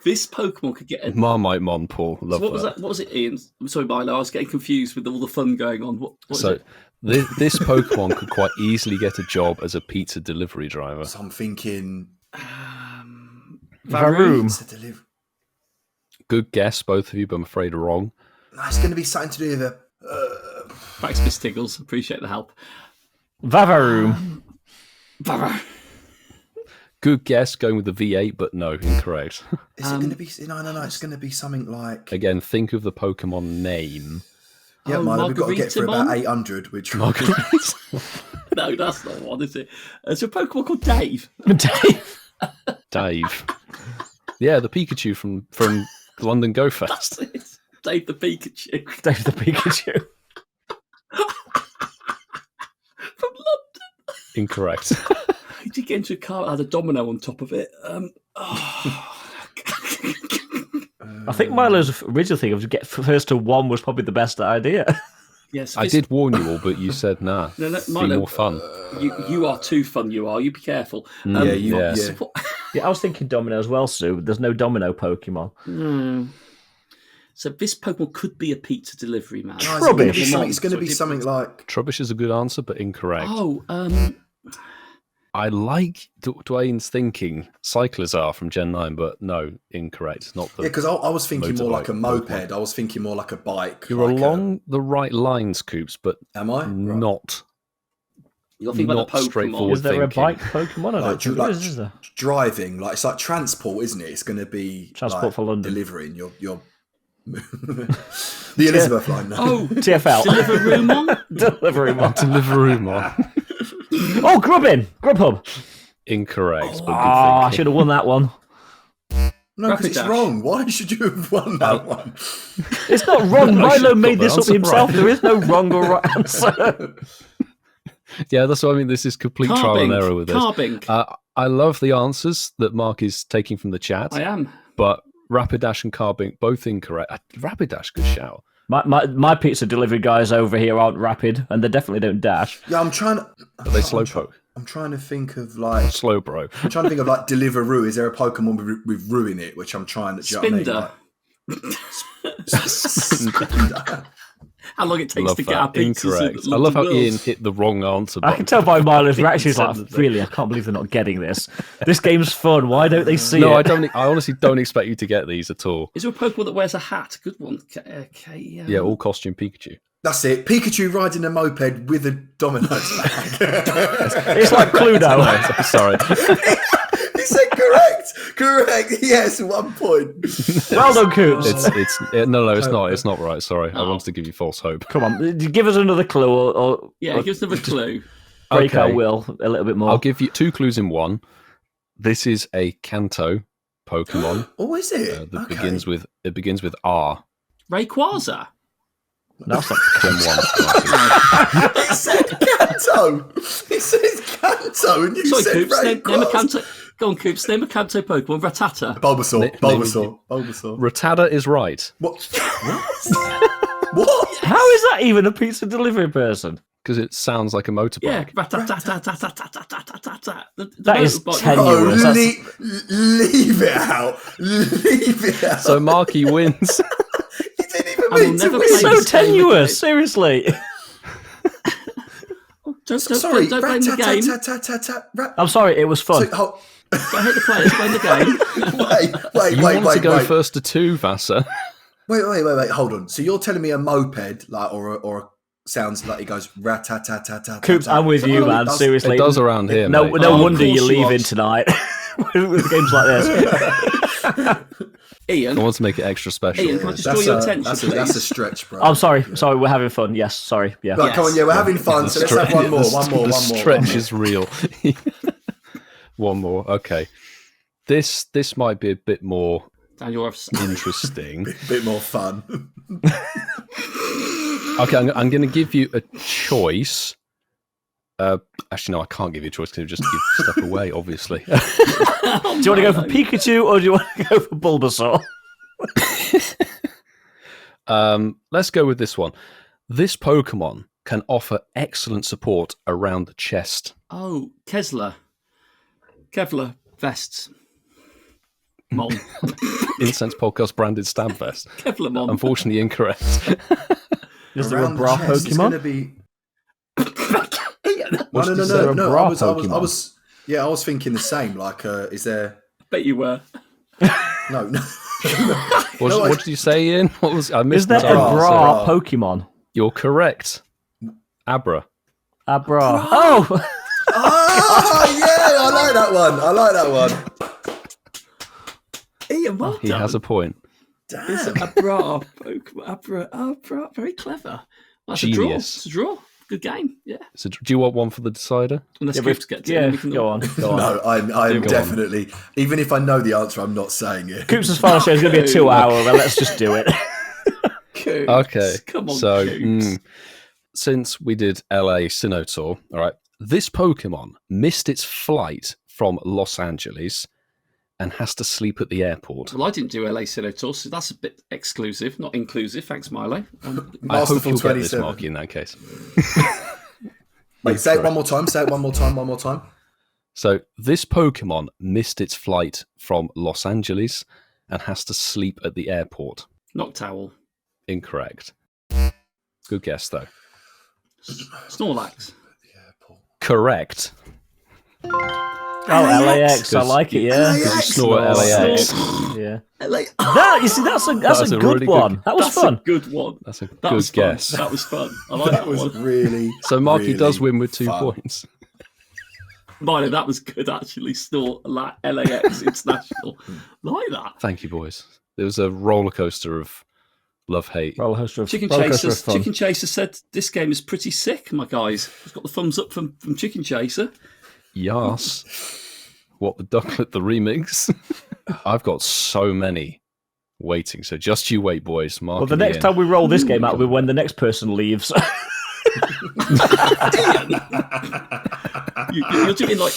This Pokemon could get a Marmite Mon, Paul. Love what was that? What was it, Ian? I'm sorry, Milo. I was getting confused with all the fun going on. What is it? This Pokemon could quite easily get a job as a pizza delivery driver. So I'm thinking... Varoom. Good guess, both of you, but I'm afraid wrong. No, it's going to be something to do with a... Thanks, Miss Tiggles. Appreciate the help. Vavaroom. Vavaroom. Good guess, going with the V8, but no, incorrect. Is it going to be... No. It's going to be something like... Again, think of the Pokemon name. Yeah, Milo, we've got to get for about 800, which... No, that's not one, is it? It's a Pokemon called Dave. Dave. Dave. Yeah, the Pikachu from London GoFest. That's it. Dave the Pikachu. Dave the Pikachu. From London. Incorrect. Did you get into a car that had a domino on top of it? I think Milo's original thing of get first to one was probably the best idea. Yes, I did warn you all, but you said nah. No, Be Milo, more fun. You are too fun. You be careful. Yeah. Yeah, I was thinking domino as well, Sue. There's no domino Pokemon. So this Pokemon could be a pizza delivery man. It's going to be something like Trubbish is a good answer, but incorrect. Oh, I like Dwayne's thinking. Cyclizar from Gen 9, but no, incorrect. Not the because I was thinking more like a moped. Pokemon. I was thinking more like a bike. You're like along the right lines, Coops, but am I? Not. You're thinking about the Pokemon. Straightforward Is there thinking. a bike Pokemon? I don't think there is there? Driving, like it's like transport, isn't it? It's going to be Transport like for London. delivering your the Elizabeth line. No. Oh, TFL. Deliveroo Deliveroo. Oh, Grubhub. Incorrect. But I should have won that one. No, because it's wrong. Why should you have won that one? It's not wrong. Milo made this up answer himself. right. There is no wrong or right answer. Yeah, that's what I mean. This is complete trial and error with this. Carbink. I love the answers that Mark is taking from the chat. I am. But Rapidash and Carbink, both incorrect. Rapidash, good shout. My pizza delivery guys over here aren't rapid, and they definitely don't dash. Yeah, I'm trying to. But they slowpoke. I'm trying to think of like Slow bro. I'm trying to think of like Deliveroo. Is there a Pokemon with Roo in it? Which I'm trying to. Spinder. Spinder. How long it takes Love to that. get our pizzas? Incorrect. I love how Ian hit the wrong answer. I can tell by Milo's reaction. He's like, really, I can't believe they're not getting this. This game's fun. Why don't they see it? No, I don't. I honestly don't expect you to get these at all. Is there a Pokemon that wears a hat? Good one. Okay, Yeah, all costume Pikachu. That's it. Pikachu riding a moped with a Domino's bag. It's like Cluedo. No, sorry. He said correct. Yes, 1 point. Well done, Coops. No, it's not. It's not right. Sorry, I wanted to give you false hope. Come on, give us another clue, or give us another clue. Break our will a little bit more. I'll give you 2 clues in one. This is a Kanto Pokemon. Oh, is it? That begins with R. Rayquaza. No, it's not. Gen 1. He said Kanto. He says Kanto, and you said Coops, name a Rayquaza. Kanto. Go on, Coops. Name a Kanto Pokemon. Rattata. Bulbasaur. Rattata is right. What? What? How is that even a pizza delivery person? Because it sounds like a motorbike. Yeah. That is Oh, tenuous. leave it out. Leave it out. So Marky wins. He didn't even I will mean to never win. It's so This game tenuous. is- Sorry. Don't blame the game. I'm sorry. It was fun. Don't hit the players. Blame the game. You want to go first to 2, Vasa. Wait. Hold on. So you're telling me a moped, like, or a sounds like it goes rat-tat-tat-tat-tat. Coops, I'm with you, man. Seriously. It does around here, No mate. wonder you're course you leaving are. tonight with games like this. Ian. I want to make it extra special. Ian, can I just draw your attention, that's please? a stretch, bro. I'm sorry. We're having fun. Yes, sorry. Yeah. Right, come on, we're having fun. So let's have one more. The stretch is real. One more. Okay. This might be a bit more interesting. Bit more fun. Okay, I'm going to give you a choice. Actually, no, I can't give you a choice because just give stuff away, obviously. Do you want to go for Pikachu or do you want to go for Bulbasaur? Let's go with this one. This Pokemon can offer excellent support around the chest. Oh, Kevlar vests. Mom. Incensed podcast branded stab vest. Kevlar Mom. Unfortunately, incorrect. Is there a Around the bra chest, it's Pokemon? gonna be... No. I was thinking the same. Like, is there? Bet you were. No. What did you say, Ian? What was I missed? Is there the a bra answer. Pokemon? You're correct. Abra. Abra. Oh! Yeah, I like that one. Ian, well He done. has a point. It's a bra Pokemon. Abra. Very clever. Well, that's Genius. It's a draw. good game. Yeah. So, do you want one for the decider? Unless Coops gets it. We can go on. No, I'm definitely. Even if I know the answer, I'm not saying it. Coops' final show is going to be a 2 hour, but let's just do it. Coops. Okay. Come on, so, Coops. Since we did LA Sinnoh, all right, this Pokemon missed its flight from Los Angeles and has to sleep at the airport. Well, I didn't do LA Sinnoh, so that's a bit exclusive, not inclusive. Thanks, Milo. I hope you'll get this, Marky, in that case. Wait, say it one more time. Say it one more time. So, this Pokemon missed its flight from Los Angeles and has to sleep at the airport. Noctowl. Incorrect. Good guess, though. Snorlax. Correct. Oh, LAX. I like it, yeah. Because you snore at LAX. Yeah. LA. You see, that's a good really one. That was That's fun. a good one. That's a That good was fun. guess. That was fun. I like That that was one. really. So, Marky really does win with 2 fun. points. Milo, that was good, actually. Snort LAX International. Like that. Thank you, boys. There was a roller coaster of love-hate. Chicken Chaser said this game is pretty sick, my guys. He's got the thumbs up from Chicken Chaser. Yas. What the Ducklett, the remix? I've got so many waiting, so just you wait, boys. Well, the next time we roll this game out will be when the next person leaves. You're doing like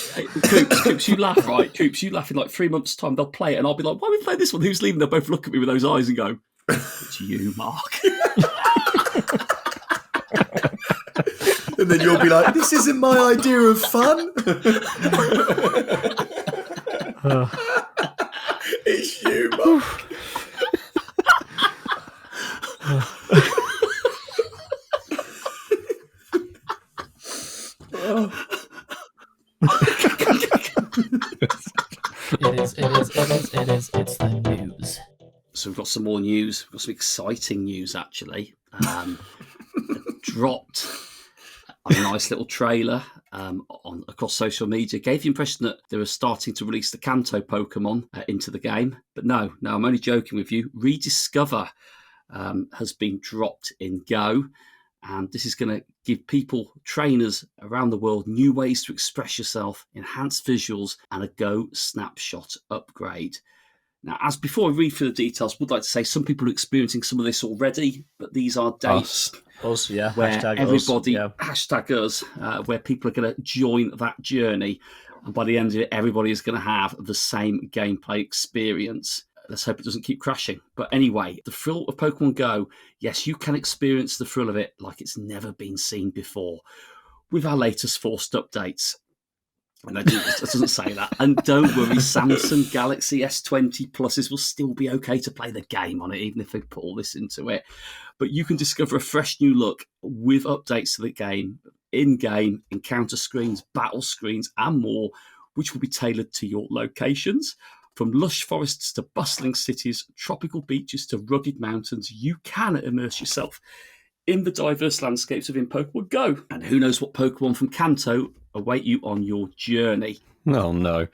Coops, you laugh, right? Coops, you laugh in like 3 months' time. They'll play it, and I'll be like, "Why are we playing this one? Who's leaving?" They'll both look at me with those eyes and go, "It's you, Mark." And then you'll be like, "This isn't my idea of fun." It's you, Mark. It's the news. So we've got some more news. We've got some exciting news, actually. Dropped a nice little trailer across social media. Gave the impression that they were starting to release the Kanto Pokemon into the game. But no, I'm only joking with you. Rediscover has been dropped in Go. And this is going to give people, trainers around the world, new ways to express yourself, enhanced visuals, and a Go snapshot upgrade. Now, as before I read through the details, I would like to say some people are experiencing some of this already, but these are dates Us, yeah. where Hashtag everybody, us, yeah. hashtag us, where people are going to join that journey. And by the end of it, everybody is going to have the same gameplay experience. Let's hope it doesn't keep crashing. But anyway, the thrill of Pokemon Go, yes, you can experience the thrill of it like it's never been seen before with our latest forced updates. And it doesn't say that. And don't worry, Samsung Galaxy S20 Pluses will still be okay to play the game on it, even if they put all this into it. But you can discover a fresh new look with updates to the game, in-game, encounter screens, battle screens, and more, which will be tailored to your locations. From lush forests to bustling cities, tropical beaches to rugged mountains, you can immerse yourself in the diverse landscapes within Pokemon Go. And who knows what Pokemon from Kanto await you on your journey. Oh, no.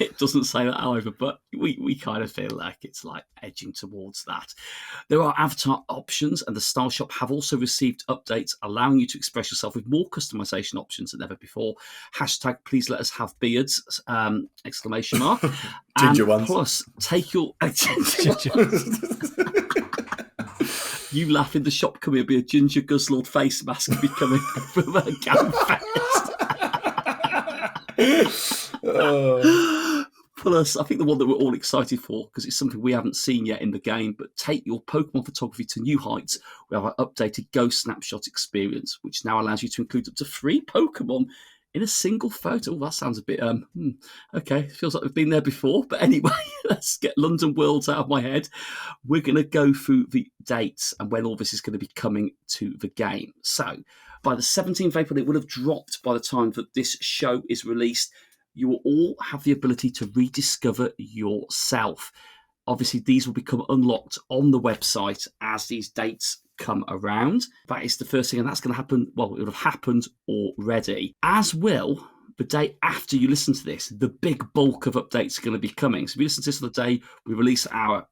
It doesn't say that, however, but we kind of feel like it's like edging towards that. There are avatar options, and the Style Shop have also received updates allowing you to express yourself with more customization options than ever before. Hashtag please let us have beards, exclamation mark. Ginger And ones. Plus, take your... You laugh in the shop coming, it'll be a ginger guzzled face mask be coming from a GOFest. Plus, I think the one that we're all excited for, because it's something we haven't seen yet in the game, but take your Pokemon photography to new heights. We have our updated Go Snapshot experience, which now allows you to include up to 3 Pokemon in a single photo. Oh, that sounds a bit, okay, feels like we've been there before. But anyway, let's get London Worlds out of my head. We're going to go through the dates and when all this is going to be coming to the game. So, by the 17th of April, it will have dropped by the time that this show is released. You will all have the ability to rediscover yourself. Obviously, these will become unlocked on the website as these dates come around. That is the first thing, and that's going to happen. Well, it would have happened already, as will the day after you listen to this. The big bulk of updates are going to be coming. So if you listen to this on the day we release our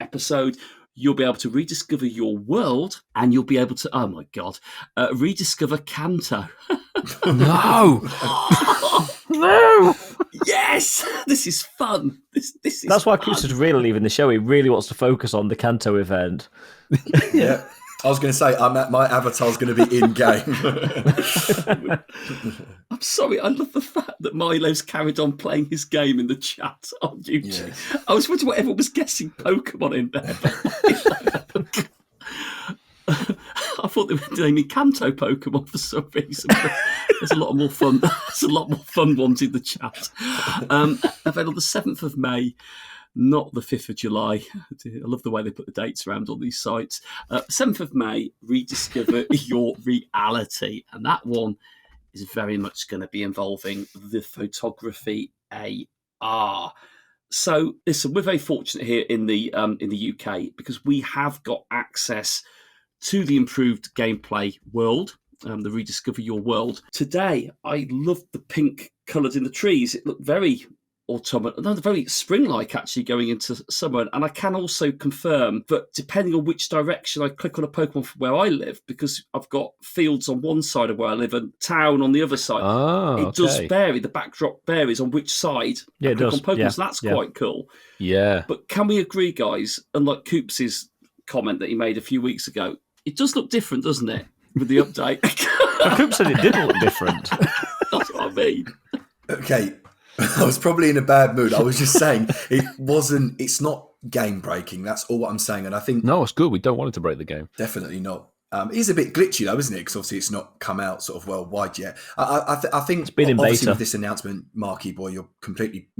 episode, you'll be able to rediscover your world, and you'll be able to, oh my God, rediscover Kanto. No! No! Yes! This is fun. This is That's why fun. Coops is really leaving the show. He really wants to focus on the Kanto event. Yeah. I was going to say, my avatar's going to be in game. I'm sorry, I love the fact that Milo's carried on playing his game in the chat on YouTube. Yeah. I was wondering what everyone was guessing Pokemon in there. I thought they were naming Kanto Pokemon for some reason. But there's a lot more fun. There's a lot more fun ones in the chat. Available the 7th of May. Not the 5th of July. I love the way they put the dates around on these sites. 7th of May, rediscover your reality. And that one is very much going to be involving the photography AR. So, listen, we're very fortunate here in the UK because we have got access to the improved gameplay world, the rediscover your world. Today, I loved the pink colours in the trees. It looked very autumn, very spring-like actually going into summer. And I can also confirm that depending on which direction I click on a Pokemon from where I live, because I've got fields on one side of where I live and town on the other side, it does vary. The backdrop varies on which side I click on Pokemon, so that's quite cool. Yeah. But can we agree, guys, unlike Coops' comment that he made a few weeks ago, it does look different, doesn't it, with the update? Coops said it didn't look different. That's what I mean. Okay. I was probably in a bad mood. I was just saying it's not game breaking. That's all what I'm saying. And I think... No, it's good. We don't want it to break the game. Definitely not. It is a bit glitchy though, isn't it? Because obviously it's not come out sort of worldwide yet. I think it's been in obviously beta. With this announcement, Marky boy, you're completely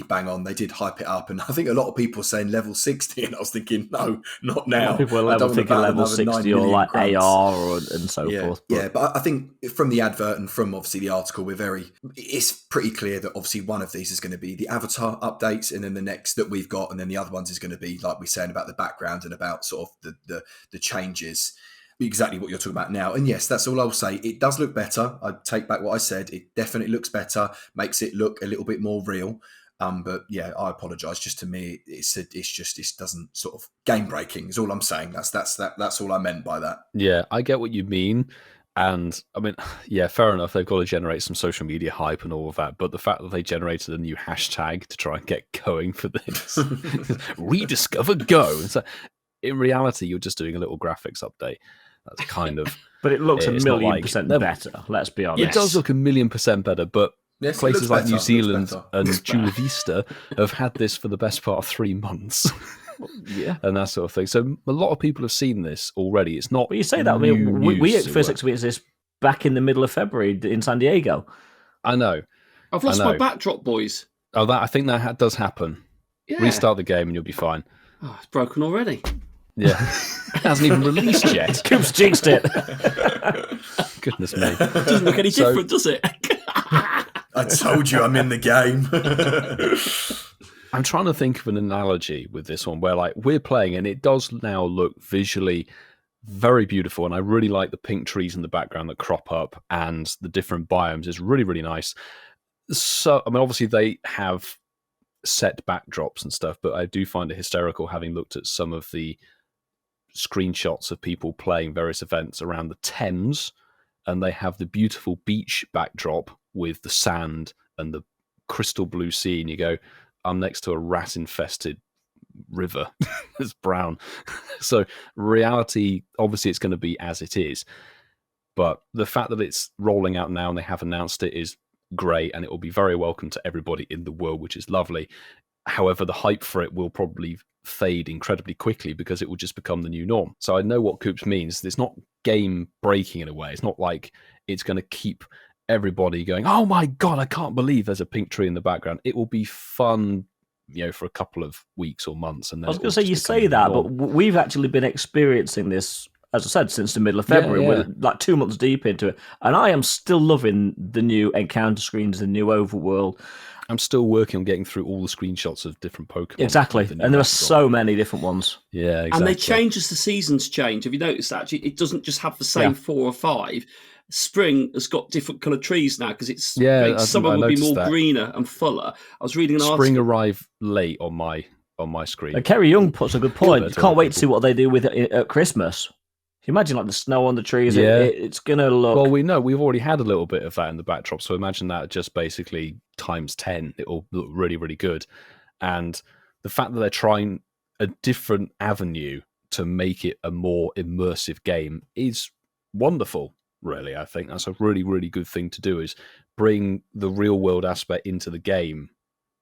bang on. They did hype it up, and I think a lot of people are saying level 60, and I was thinking, no, not now. People are thinking level 60 or like AR and so forth. But... Yeah, but I think from the advert and from obviously the article, it's pretty clear that obviously one of these is going to be the avatar updates, and then the next that we've got, and then the other ones is going to be like we're saying about the background and about sort of the changes. Exactly what you're talking about now. And yes, that's all I'll say. It does look better. I take back what I said. It definitely looks better, makes it look a little bit more real. But yeah, I apologise. Just to me, it doesn't sort of game breaking is all I'm saying. That's all I meant by that. Yeah, I get what you mean. And I mean, yeah, fair enough. They've got to generate some social media hype and all of that. But the fact that they generated a new hashtag to try and get going for this, rediscover Go. So in reality, you're just doing a little graphics update. That's kind of... But it looks a million percent better, let's be honest. It does look 1,000,000% better, but yes, places like New Zealand and Chula Vista have had this for the best part of 3 months. Yeah. And that sort of thing. So a lot of people have seen this already. It's not... But you say that, we first experienced this back in the middle of February in San Diego. I know. I've lost my backdrop, boys. Oh, I think that does happen. Yeah. Restart the game and you'll be fine. Oh, it's broken already. Yeah. It hasn't even released yet. Coops jinxed it. Goodness me. It doesn't look any different, does it? I told you I'm in the game. I'm trying to think of an analogy with this one where like we're playing and it does now look visually very beautiful, and I really like the pink trees in the background that crop up and the different biomes is really, really nice. So, I mean, obviously they have set backdrops and stuff, but I do find it hysterical having looked at some of the screenshots of people playing various events around the Thames, and they have the beautiful beach backdrop with the sand and the crystal blue sea, and you go, I'm next to a rat-infested river. It's brown. So reality, obviously it's going to be as it is, but the fact that it's rolling out now and they have announced it is great, and it will be very welcome to everybody in the world, which is lovely. However, the hype for it will probably fade incredibly quickly because it will just become the new norm. So I know what Coops means. It's not game breaking in a way. It's not like it's going to keep everybody going, oh my God, I can't believe there's a pink tree in the background. It will be fun, for a couple of weeks or months. And then I was going to say, you say that, but we've actually been experiencing this, as I said, since the middle of February. Yeah. We're like 2 months deep into it. And I am still loving the new encounter screens, the new overworld. I'm still working on getting through all the screenshots of different Pokemon. Exactly. And there are so many different ones. Yeah, exactly. And they change as the seasons change. Have you noticed that? Actually, it doesn't just have the same 4 or 5. Spring has got different coloured trees now because summer will be more greener and fuller. I was reading an article. Spring arrived late on my on my screen. And Kerry Young puts a good point. You Better can't than wait to see people. what they do with it at Christmas. Can you imagine like the snow on the trees? Yeah. It's going to look... Well, we know we've already had a little bit of that in the backdrop, so imagine that just basically times 10. It will look really, really good. And the fact that they're trying a different avenue to make it a more immersive game is wonderful, really. I think that's a really, really good thing to do, is bring the real world aspect into the game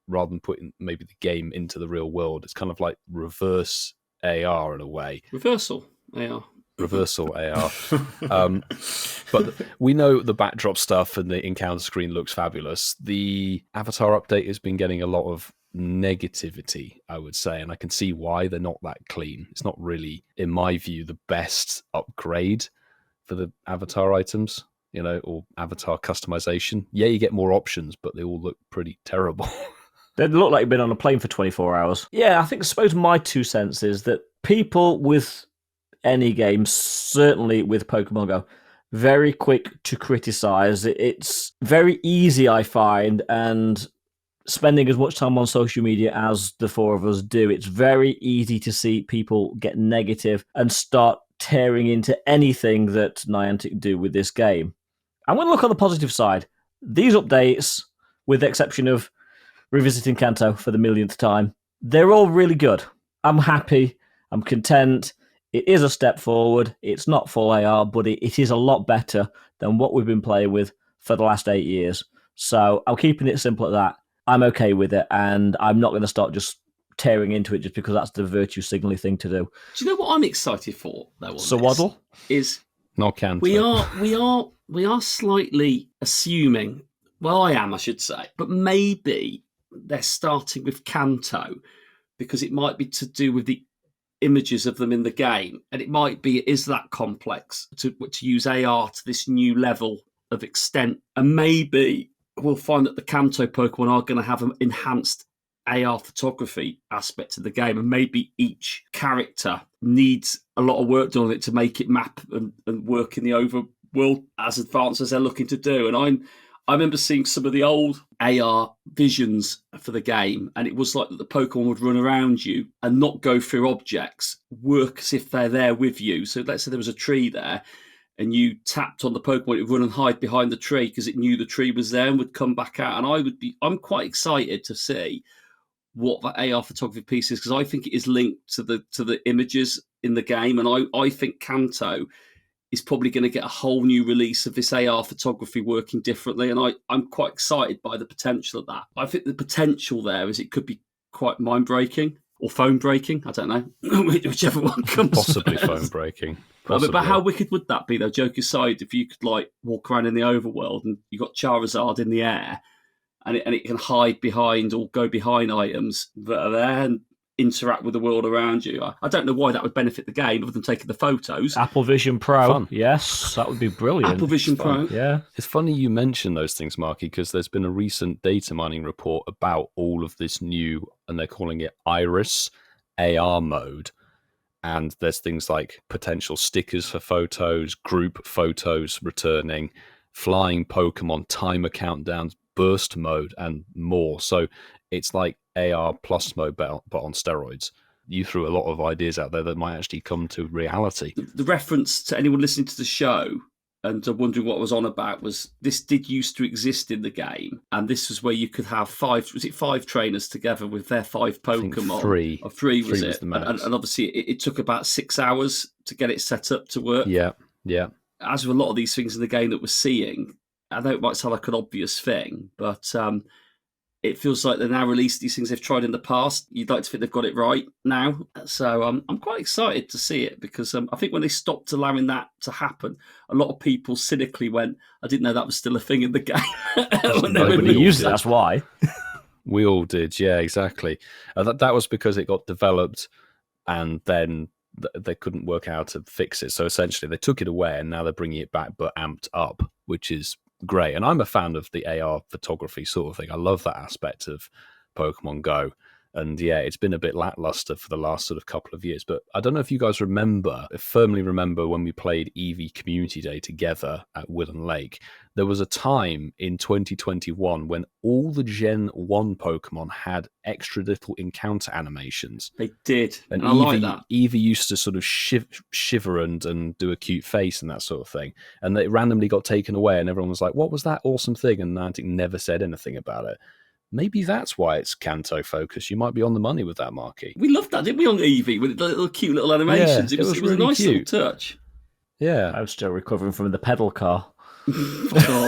rather than putting maybe the game into the real world. It's kind of like reverse AR in a way. Reversal AR. But we know the backdrop stuff and the encounter screen looks fabulous. The Avatar update has been getting a lot of negativity, I would say, and I can see why. They're not that clean. It's not really, in my view, the best upgrade for the Avatar items, or Avatar customization. Yeah, you get more options, but they all look pretty terrible. They look like you've been on a plane for 24 hours. Yeah, I suppose my 2 cents is that people with any game, certainly with Pokemon Go, very quick to criticize. It's very easy, I find, and spending as much time on social media as the four of us do, it's very easy to see people get negative and start tearing into anything that Niantic do with this game. I'm going to look on the positive side. These updates, with the exception of revisiting Kanto for the millionth time, they're all really good. I'm happy. I'm content. It is a step forward. It's not full AR, but it is a lot better than what we've been playing with for the last 8 years. So I'm keeping it simple at that. I'm okay with it, and I'm not going to start just tearing into it just because that's the virtue signaling thing to do. Do you know what I'm excited for, though? So Waddle is not Kanto. We are slightly assuming. Well, I am, I should say, but maybe they're starting with Kanto because it might be to do with the images of them in the game, and it might be it is that complex to use AR to this new level of extent, and maybe we'll find that the Kanto Pokemon are going to have an enhanced AR photography aspect to the game, and maybe each character needs a lot of work done on it to make it map and work in the overworld as advanced as they're looking to do. And I remember seeing some of the old AR visions for the game, and it was like that the Pokemon would run around you and not go through objects, work as if they're there with you. So let's say there was a tree there, and you tapped on the Pokemon, it would run and hide behind the tree because it knew the tree was there and would come back out. And I'm quite excited to see what that AR photography piece is, because I think it is linked to the images in the game, and I think Kanto is probably going to get a whole new release of this AR photography working differently, and I'm quite excited by the potential of that. I think the potential there is it could be quite mind-breaking or phone-breaking, I don't know, whichever one comes Possibly first. Phone-breaking. But how wicked would that be, though, joke aside, if you could like walk around in the overworld and you got Charizard in the air and it can hide behind or go behind items that are there and interact with the world around you. I don't know why that would benefit the game other than taking the photos. Apple Vision Pro. Fun. Yes, that would be brilliant. Apple Vision Pro. Yeah. It's funny you mention those things, Marky, because there's been a recent data mining report about all of this new, and they're calling it Iris AR mode. And there's things like potential stickers for photos, group photos returning, flying Pokemon timer countdowns, burst mode, and more. So it's like AR plus mode, but on steroids. You threw a lot of ideas out there that might actually come to reality. The reference to anyone listening to the show and wondering what I was on about was this did used to exist in the game, and this was where you could have five trainers together with their 5 Pokemon? Three. Or three was Was it? the max. And obviously it took about 6 hours to get it set up to work. Yeah. As with a lot of these things in the game that we're seeing, I know it might sound like an obvious thing, but it feels like they now release these things they've tried in the past. You'd like to think they've got it right now. So I'm quite excited to see it, because I think when they stopped allowing that to happen, a lot of people cynically went, I didn't know that was still a thing in the game. Nobody used it, that's why. We all did, yeah, exactly. That was because it got developed and then they couldn't work out how to fix it. So essentially they took it away and now they're bringing it back but amped up, which is great. And I'm a fan of the AR photography sort of thing. I love that aspect of Pokemon Go. And yeah, it's been a bit lackluster for the last sort of couple of years. But I don't know if you guys firmly remember when we played Eevee Community Day together at Willen Lake. There was a time in 2021 when all the Gen 1 Pokemon had extra little encounter animations. They did. And I like that. Eevee used to sort of shiver and do a cute face and that sort of thing. And it randomly got taken away, and everyone was like, what was that awesome thing? And Niantic never said anything about it. Maybe that's why it's Kanto focused. You might be on the money with that, Marky. We loved that, didn't we, on Eevee, with the little cute little animations? Yeah, it was really a nice cute. little touch. Yeah. I'm still recovering from the pedal car. Oh,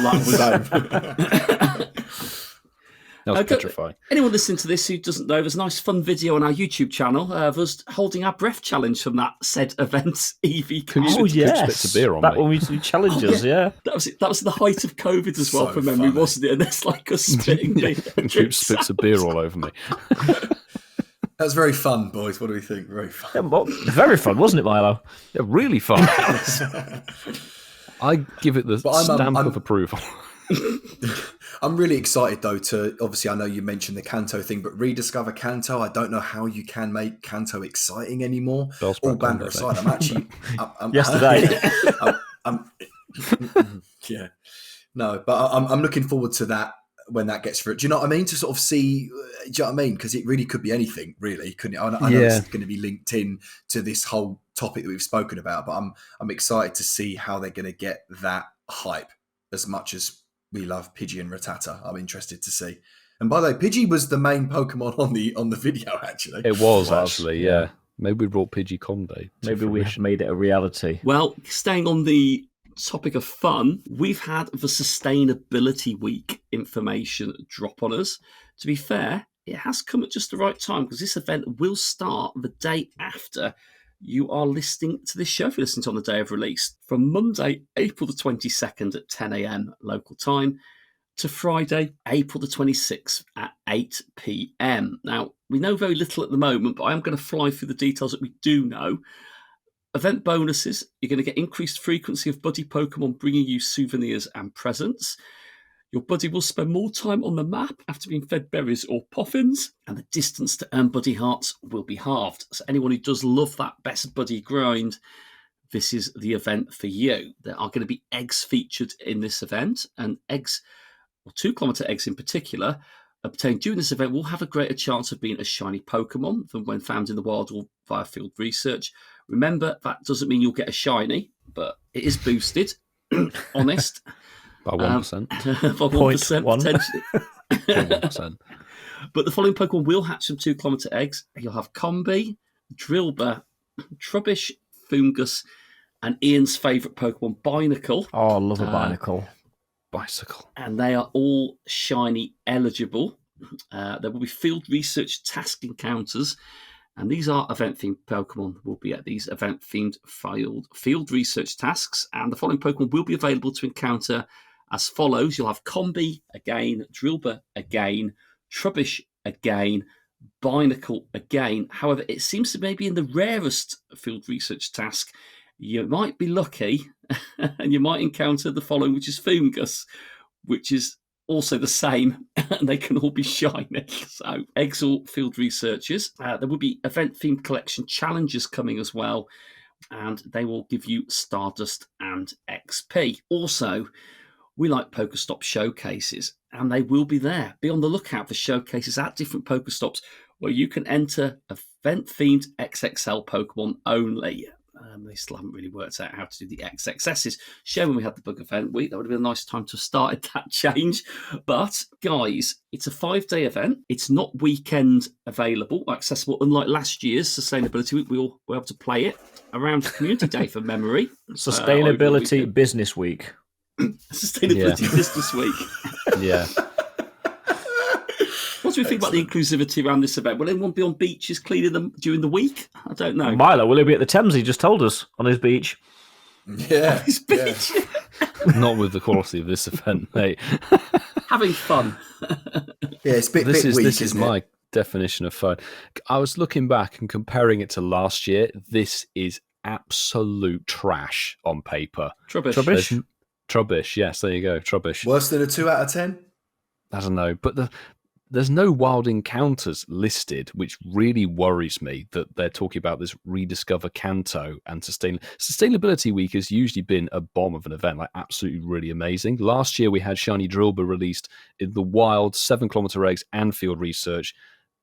that was petrifying. Anyone listening to this who doesn't know, there's a nice fun video on our YouTube channel of us holding our breath challenge from that said event, Eevee. Oh, yes. Spits a beer on that me. when we do challenges, yeah. That was the height of COVID as well, from memory, wasn't it? And there's like a spitting beer. Coop spits a beer all over me. That was very fun, boys. What do we think? Very fun. Yeah, well, very fun, wasn't it, Milo? Yeah, really fun. I give it the stamp of approval. I'm really excited, though, obviously, I know you mentioned the Kanto thing, but rediscover Kanto. I don't know how you can make Kanto exciting anymore. All banter aside, I'm actually... Yesterday. Yeah. No, but I'm looking forward to that when that gets through. Do you know what I mean? To sort of see... Do you know what I mean? Because it really could be anything, really, couldn't it? I know it's going to be linked in to this whole topic that we've spoken about, but I'm excited to see how they're going to get that hype as much as we love Pidgey and Rattata. I'm interested to see. And by the way, Pidgey was the main Pokemon on the video, actually. It was actually, yeah. Maybe we brought Pidgey Conde. Maybe we have made it a reality. Well, staying on the topic of fun, we've had the Sustainability Week information drop on us. To be fair, it has come at just the right time because this event will start the day after you are listening to this show, if you're listening to it on the day of release, from Monday, April the 22nd at 10 a.m. local time to Friday, April the 26th at 8 p.m. Now, we know very little at the moment, but I'm going to fly through the details that we do know. Event bonuses, you're going to get increased frequency of buddy Pokemon bringing you souvenirs and presents. Your buddy will spend more time on the map after being fed berries or poffins, and the distance to earn buddy hearts will be halved. So anyone who does love that best buddy grind, this is the event for you. There are going to be eggs featured in this event, and eggs, or 2-kilometer eggs in particular, obtained during this event will have a greater chance of being a shiny Pokemon than when found in the wild or via field research. Remember, that doesn't mean you'll get a shiny, but it is boosted. Honest. By 1%. By 1%, potentially. 1%. But the following Pokemon will hatch from 2-kilometer eggs. You'll have Combi, Drillbur, Trubbish, Fungus, and Ian's favourite Pokemon, Binacle. Oh, I love a Binacle. Bicycle. And they are all shiny eligible. There will be field research task encounters. And these are event-themed Pokemon will be at these event-themed field research tasks. And the following Pokemon will be available to encounter as follows. You'll have Combi again, Drillbur again, Trubbish again, Binacle again. However, it seems to maybe in the rarest field research task, you might be lucky and you might encounter the following, which is Fungus, which is also the same, and they can all be shiny. So, eggs or field researchers. There will be event-themed collection challenges coming as well, and they will give you Stardust and XP. Also, we like Pokestop showcases, and they will be there. Be on the lookout for showcases at different Pokestops where you can enter event-themed XXL Pokemon only. They still haven't really worked out how to do the XXSs. Shame when we had the bug event week. That would have been a nice time to have started that change. But, guys, it's a 5-day event. It's not weekend available, accessible, unlike last year's Sustainability Week. We all were able to play it around Community Day from memory. Sustainability Business Week. Sustainability Business Week. Yeah. What do we think about the inclusivity around this event? Will anyone be on beaches cleaning them during the week? I don't know. Milo, will he be at the Thames? He just told us on his beach. Yeah. His beach. Not with the quality of this event, mate. Having fun. Yeah, it's a bit This weak, is my definition of fun. I was looking back and comparing it to last year. This is absolute trash on paper. Trubbish. Trubbish, yes, there you go. Trubbish. Worse than a 2 out of 10? I don't know, but there's no wild encounters listed, which really worries me that they're talking about this Rediscover Kanto and Sustainability Week has usually been a bomb of an event, like absolutely really amazing. Last year we had Shiny Drillbur released in the wild, 7-kilometer eggs and field research.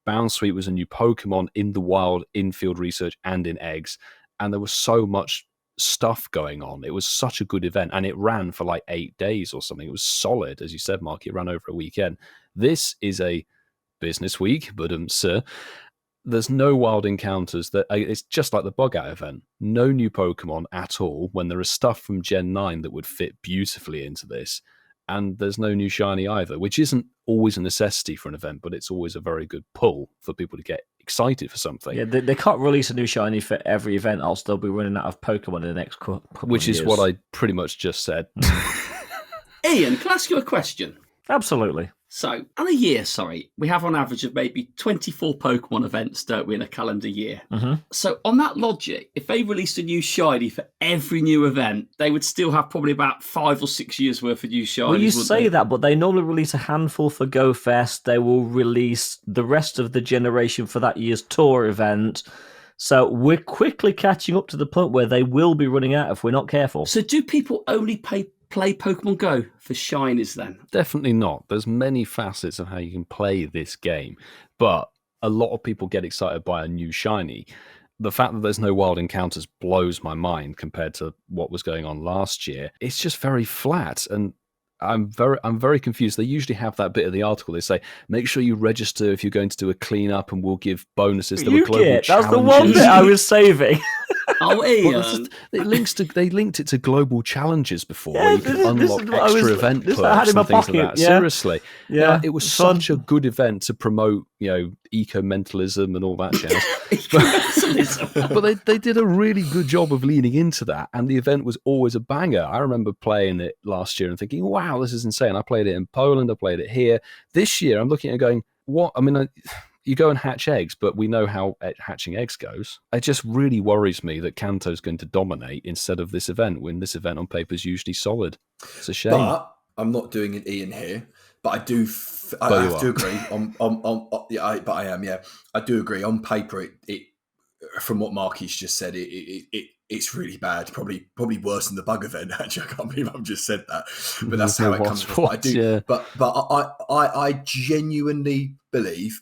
Bounsweet was a new Pokemon in the wild, in field research and in eggs. And there was so much stuff going on. It was such a good event, and it ran for like 8 days or something. It was solid, as you said, Mark. It ran over a weekend. This is a business week, but sir, there's no wild encounters. That it's just like the bug out event. No new Pokemon at all, when there is stuff from Gen 9 that would fit beautifully into this. And there's no new shiny either, which isn't always a necessity for an event, but it's always a very good pull for people to get excited for something. Yeah, they can't release a new shiny for every event, else they'll be running out of Pokemon in the next couple Which of is years. what I pretty much just said. Ian, can I ask you a question? Absolutely. So, in a year, we have on average of maybe 24 Pokemon events, don't we, in a calendar year? Mm-hmm. So, on that logic, if they released a new shiny for every new event, they would still have probably about 5 or 6 years worth of new shinies. Well, you say that, but they normally release a handful for GoFest. They will release the rest of the generation for that year's tour event. So we're quickly catching up to the point where they will be running out if we're not careful. So do people only play Pokemon Go for shinies then? Definitely not. There's many facets of how you can play this game, but a lot of people get excited by a new shiny. The fact that there's no wild encounters blows my mind compared to what was going on last year. It's just very flat, and I'm very confused. They usually have that bit of the article. They say, make sure you register if you're going to do a cleanup, and we'll give bonuses. There were global challenges. That's the one bit I was saving. Oh, Ian. They linked it to global challenges before, where you can unlock extra event perks I had in my and things pocket, like that. yeah. Seriously, Yeah, it was fun. such a good event to promote, eco-mentalism and all that jazz. But they did a really good job of leaning into that, and the event was always a banger. I remember playing it last year and thinking, "Wow, this is insane!" I played it in Poland, I played it here. This year, I'm looking at it going, "What?" I mean, you go and hatch eggs, but we know how hatching eggs goes. It just really worries me that Kanto's going to dominate instead of this event, when this event on paper is usually solid. It's a shame. But I'm not doing an Ian here. But I do. I have to agree. I am. Yeah, I do agree. On paper, it from what Marky's just said, it's really bad. Probably worse than the bug event. Actually, I can't believe I've just said that. But that's how it comes across. I do. Yeah. But I genuinely believe,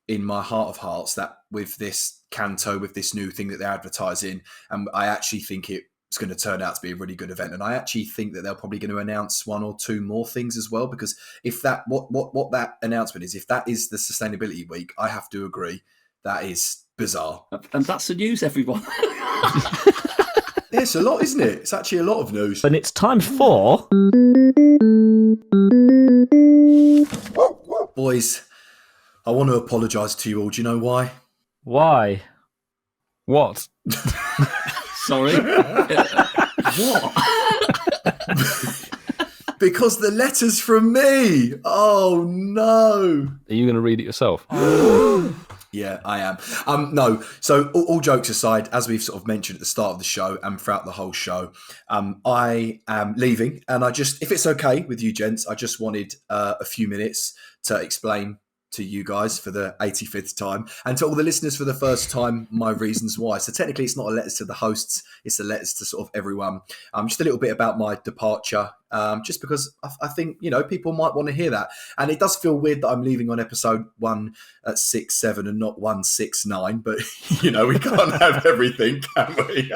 in my heart of hearts, that with this Kanto, with this new thing that they're advertising, and I actually think it's going to turn out to be a really good event. And I actually think that they're probably going to announce 1 or 2 more things as well, because if that what that announcement is, if that is the Sustainability Week, I have to agree that is bizarre. And that's the news, everyone. Yeah, it's a lot, isn't it? It's actually a lot of news. And it's time for... Boys, I want to apologise to you all. Do you know why? Why? What? Sorry. What? Because the letter's from me. Oh, no. Are you going to read it yourself? Yeah, I am. No, so all jokes aside, as we've sort of mentioned at the start of the show and throughout the whole show, I am leaving. And if it's okay with you gents, I just wanted a few minutes to explain to you guys for the 85th time, and to all the listeners for the first time, my reasons why. So technically it's not a letters to the hosts, it's a letters to sort of everyone. Just a little bit about my departure, just because I think, people might want to hear that. And it does feel weird that I'm leaving on episode 167 and not 169, but we can't have everything, can we?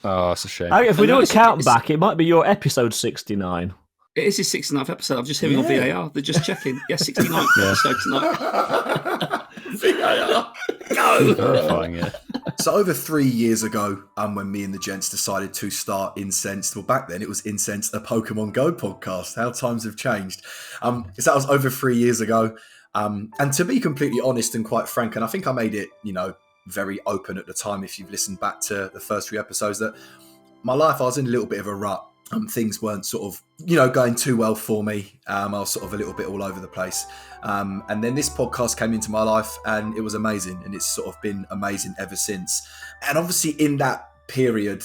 Oh, it's a shame. If we do a count back, it might be your episode 69. It is his 69th episode. I'm just hearing on VAR. They're just checking. Yes, 69th episode tonight. VAR. Go. Terrifying, yeah. So over 3 years ago, when me and the gents decided to start Incensed, well, back then it was Incensed, a Pokemon Go podcast. How times have changed. So that was over 3 years ago. And to be completely honest and quite frank, and I think I made it, very open at the time, if you've listened back to the first 3 episodes, that my life, I was in a little bit of a rut. Things weren't sort of, going too well for me. I was sort of a little bit all over the place. And then this podcast came into my life and it was amazing. And it's sort of been amazing ever since. And obviously in that period,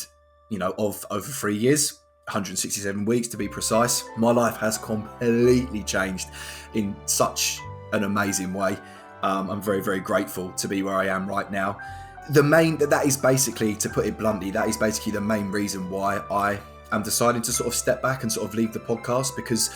of over 3 years, 167 weeks to be precise, my life has completely changed in such an amazing way. I'm very, very grateful to be where I am right now. That is basically, to put it bluntly, that is basically the main reason why I am deciding to sort of step back and sort of leave the podcast, because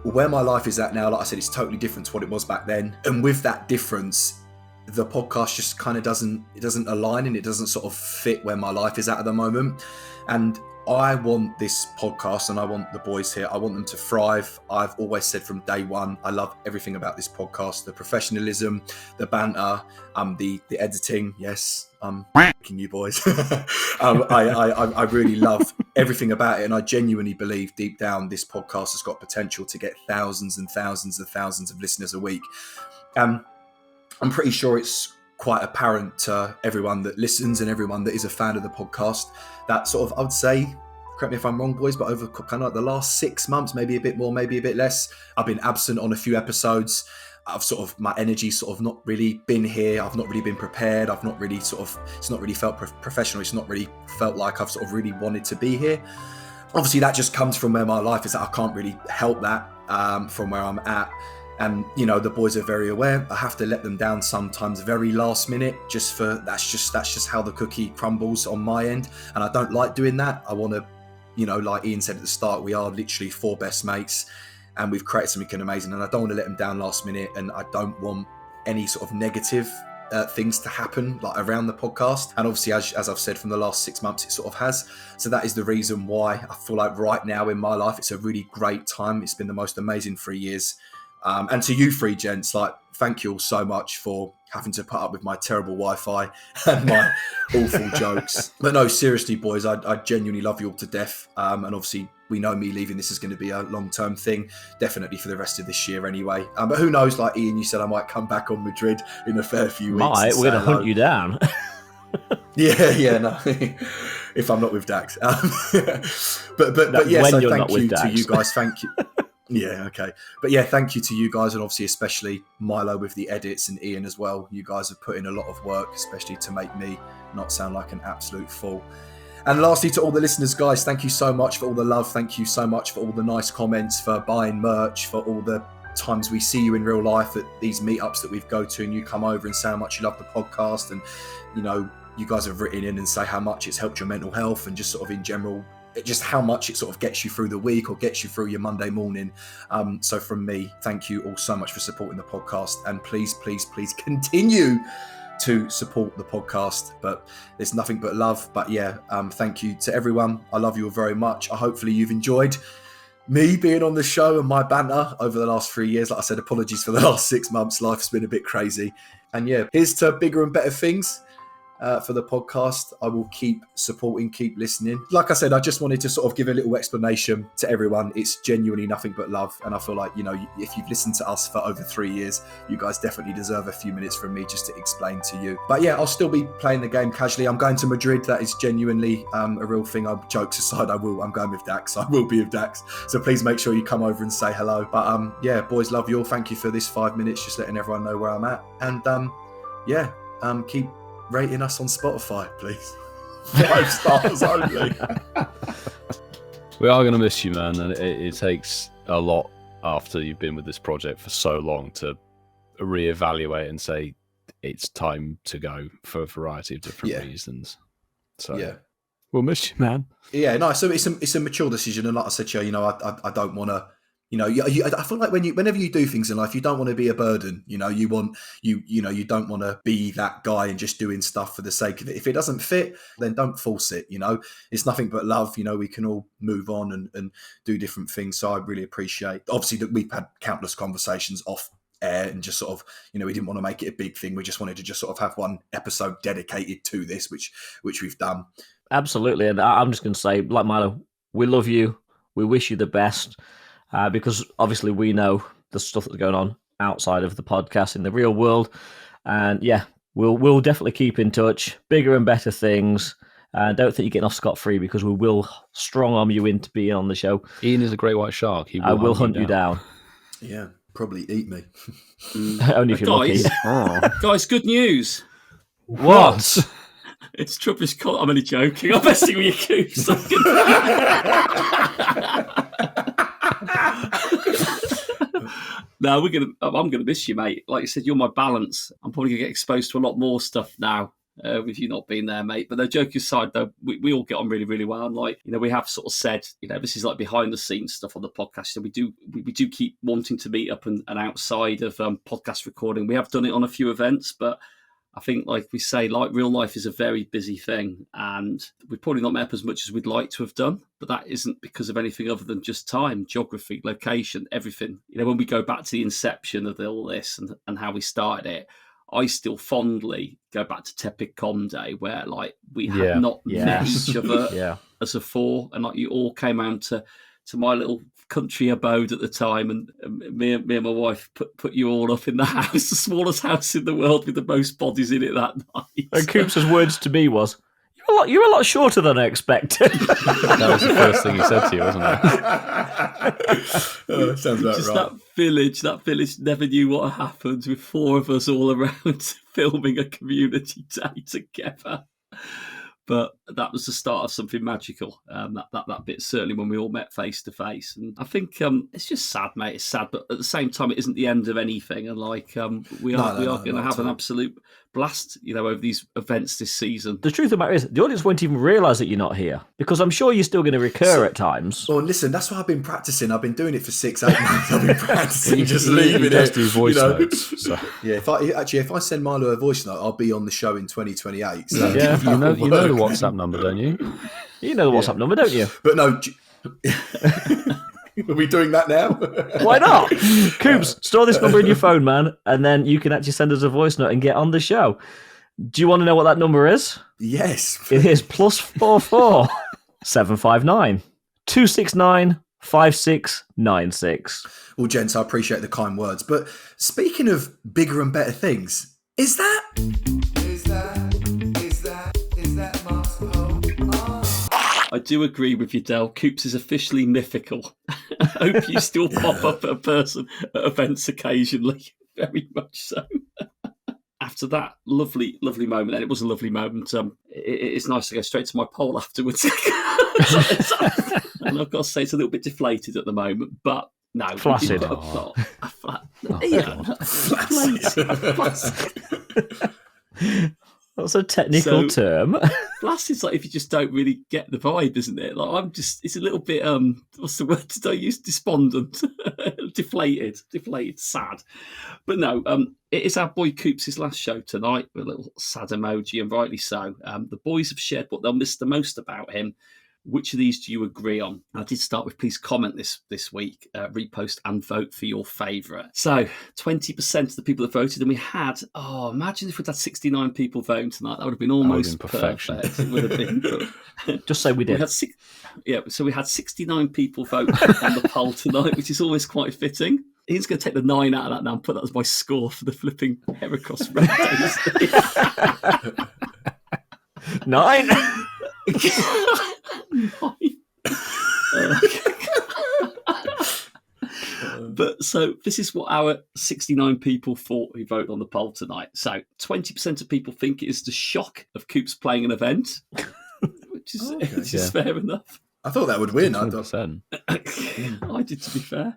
where my life is at now, like I said, it's totally different to what it was back then. And with that difference, the podcast just kind of doesn't align, and it doesn't sort of fit where my life is at the moment. And I want this podcast, and I want the boys here, I want them to thrive. I've always said from day one, I love everything about this podcast, the professionalism, the banter, the editing. Yes, I'm f***ing you boys. I really love everything about it, and I genuinely believe deep down this podcast has got potential to get thousands and thousands and thousands of listeners a week. I'm pretty sure it's quite apparent to everyone that listens and everyone that is a fan of the podcast that sort of, I would say, correct me if I'm wrong, boys, but over kind of like the last 6 months, maybe a bit more, maybe a bit less, I've been absent on a few episodes. I've sort of, my energy sort of not really been here. I've not really been prepared. I've not really sort of, it's not really felt professional. It's not really felt like I've sort of really wanted to be here. Obviously, that just comes from where my life is at. I can't really help that from where I'm at. And, you know, the boys are very aware. I have to let them down sometimes very last minute, just for, that's just how the cookie crumbles on my end. And I don't like doing that. I want to, you know, like Ian said at the start, we are literally 4 best mates and we've created something amazing. And I don't want to let them down last minute. And I don't want any sort of negative things to happen like around the podcast. And obviously, as I've said, from the last 6 months, it sort of has. So that is the reason why I feel like right now in my life, it's a really great time. It's been the most amazing 3 years. And to you 3 gents, like, thank you all so much for having to put up with my terrible Wi-Fi and my awful jokes. But no, seriously, boys, I genuinely love you all to death. And obviously, we know me leaving this is going to be a long-term thing, definitely for the rest of this year anyway. But who knows, like Ian, you said I might come back on Madrid in a fair few weeks. We're going to hunt you down. Yeah, no. If I'm not with Dax. But yeah, so thank you to you guys. Thank you. Yeah, okay. But yeah, thank you to you guys, and obviously especially Milo with the edits, and Ian as well. You guys have put in a lot of work, especially to make me not sound like an absolute fool. And lastly, to all the listeners, guys, thank you so much for all the love. Thank you so much for all the nice comments, for buying merch, for all the times we see you in real life at these meetups that we've go to, and you come over and say how much you love the podcast. And, you know, you guys have written in and say how much it's helped your mental health, and just sort of in general, just how much it sort of gets you through the week or gets you through your Monday morning. So from me, thank you all so much for supporting the podcast, and please continue to support the podcast. But there's nothing but love. But yeah, thank you to everyone. I love you all very much. Hopefully you've enjoyed me being on the show and my banter over the last 3 years. Like I said, apologies for the last 6 months. Life's been a bit crazy. And yeah, here's to bigger and better things. For the podcast. I will keep supporting, keep listening. Like I said, I just wanted to sort of give a little explanation to everyone. It's genuinely nothing but love, and I feel like, you know, if you've listened to us for over 3 years, you guys definitely deserve a few minutes from me just to explain to you. But yeah, I'll still be playing the game casually. I'm going to Madrid. That is genuinely a real thing. Jokes aside, I'm going with Dax. I will be with Dax. So please make sure you come over and say hello. But yeah, boys, love you all. Thank you for this 5 minutes, just letting everyone know where I'm at. And keep rating us on Spotify, please. 5 stars only. We are going to miss you, man, and it takes a lot after you've been with this project for so long to reevaluate and say it's time to go for a variety of different reasons. So yeah, we'll miss you, man. Yeah, no, so it's a mature decision, and like I said to you, I don't want to. You know, I feel like whenever you do things in life, you don't want to be a burden. You know, you don't want to be that guy and just doing stuff for the sake of it. If it doesn't fit, then don't force it. You know, it's nothing but love. You know, we can all move on and do different things. So I really appreciate, obviously, that we've had countless conversations off air and just sort of, you know, we didn't want to make it a big thing. We just wanted to just sort of have one episode dedicated to this, which we've done. Absolutely. And I'm just going to say, like Milo, we love you. We wish you the best. Because obviously we know the stuff that's going on outside of the podcast in the real world. And yeah, we'll definitely keep in touch. Bigger and better things. Don't think you're getting off scot-free, because we will strong-arm you into being on the show. Ian is a great white shark. I will hunt you down. Yeah, probably eat me. Only if you're lucky. Guys, good news. What? It's Trubbish Call. I'm only joking. I'm messing with your coops. No, I'm gonna miss you, mate. Like I said, you're my balance. I'm probably gonna get exposed to a lot more stuff now. With you not being there, mate. But no, joke aside, though, we all get on really, really well. And like, we have sort of said, this is like behind the scenes stuff on the podcast. So we do keep wanting to meet up and outside of podcast recording. We have done it on a few events, but I think, like we say, like real life is a very busy thing, and we've probably not met up as much as we'd like to have done. But that isn't because of anything other than just time, geography, location, everything. When we go back to the inception of all this and how we started it, I still fondly go back to Tepid Com Day, where like we had not met each other as a four, and like you all came out to my little country abode at the time, and me and my wife put you all up in the house, the smallest house in the world with the most bodies in it that night. And Coops' words to me was, "You're a lot shorter than I expected." That was the first thing he said to you, wasn't it? Sounds about Just right. That village never knew what happened with four of us all around filming a community day together. But that was the start of something magical. That bit, certainly when we all met face to face. And I think it's just sad, mate. It's sad, but at the same time, it isn't the end of anything. And like we are going to have an absolute blast, over these events this season. The truth of the matter is, the audience won't even realise that you're not here, because I'm sure you're still going to recur at times. Well, listen, that's why I've been practicing. I've been doing it for 6-8 months. I've been practicing, just leaving it. Just do voice notes. So. Yeah, if I send Milo a voice note, I'll be on the show in 2028. So yeah, you know the WhatsApp number, don't you? You know the WhatsApp number, don't you? But no. Are we doing that now? Why not? Coops, store this number in your phone, man, and then you can actually send us a voice note and get on the show. Do you want to know what that number is? Yes. It is +44 759 269 5696. Well, gents, I appreciate the kind words. But speaking of bigger and better things, is that I do agree with you, Del. Coops is officially mythical. I hope you still pop up at events occasionally. Very much so. After that lovely moment, and it was a lovely moment, it's nice to go straight to my poll afterwards. And I've got to say, it's a little bit deflated at the moment, but no. Flaccid. Flaccid. That's a technical term. Flascid's like if you just don't really get the vibe, isn't it? Like it's a little bit, what's the word did I use? Despondent, deflated, sad. But no, it is our boy Coops' last show tonight with a little sad emoji, and rightly so. The boys have shared what they'll miss the most about him. Which of these do you agree on? I did start with please comment this week, repost and vote for your favourite. So 20% of the people that voted, and we had, imagine if we'd had 69 people voting tonight. That would have been almost perfection. Perfect. It would have been. Just say we did. So we had 69 people vote on the poll tonight, which is always quite fitting. He's going to take the 9 out of that now and put that as my score for the flipping Heracross Red Days. 9? But so this is what our 69 people thought who voted on the poll tonight. So 20% of people think it is the shock of Coops playing an event, which is fair enough. I thought that would win. I did, to be fair.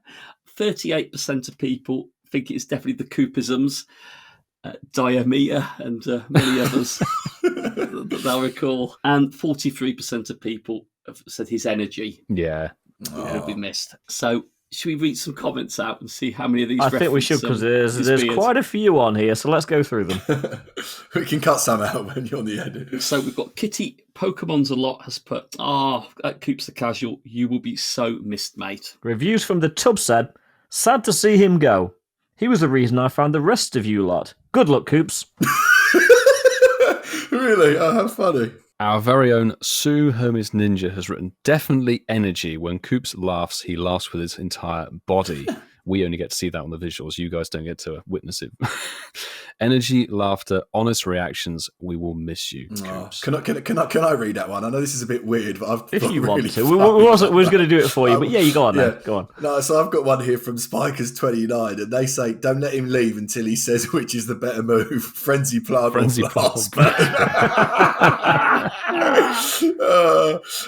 38% of people think it's definitely the Coopisms, Diameter, and many others that they'll recall. And 43% of people have said his energy. Yeah. Would be missed. So should we read some comments out and see how many of these? I think we should, because there's quite a few on here, so let's go through them. We can cut some out when you're on the edit. So we've got Kitty Pokemon's a lot has put, Coops the Casual, you will be so missed, mate. Reviews from the tub said, sad to see him go. He was the reason I found the rest of you lot. Good luck, Coops. Really? Oh, how funny. Our very own Sue Hermes Ninja has written, definitely energy. When Coops laughs, he laughs with his entire body. We only get to see that on the visuals. You guys don't get to witness it. Energy, laughter, honest reactions. We will miss you, Coops. Can I read that one? I know this is a bit weird, but if you want to. We was going to do it for you, but yeah, you go on then. Go on. No, so I've got one here from Spikers29, and they say, don't let him leave until he says which is the better move, Frenzy Plant or Blast.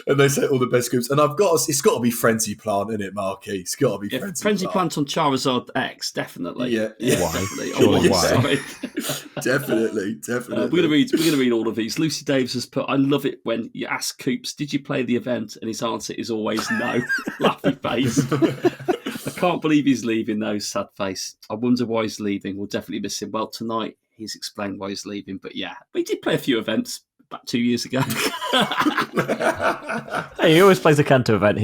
And they say all the best Coops. And it's got to be Frenzy Plant, isn't it, Marky? It's got to be Frenzy Plant on Charizard X, definitely. Yeah. Why? Definitely. Surely why? Sorry. Definitely. We're gonna read all of these. Lucy Davis has put, I love it when you ask Coops, did you play the event? And his answer is always no. Laughy face. I can't believe he's leaving though, sad face. I wonder why he's leaving. We'll definitely miss him. Well, tonight he's explained why he's leaving, but yeah, we did play a few events about 2 years ago. Hey, he always plays a Kanto event.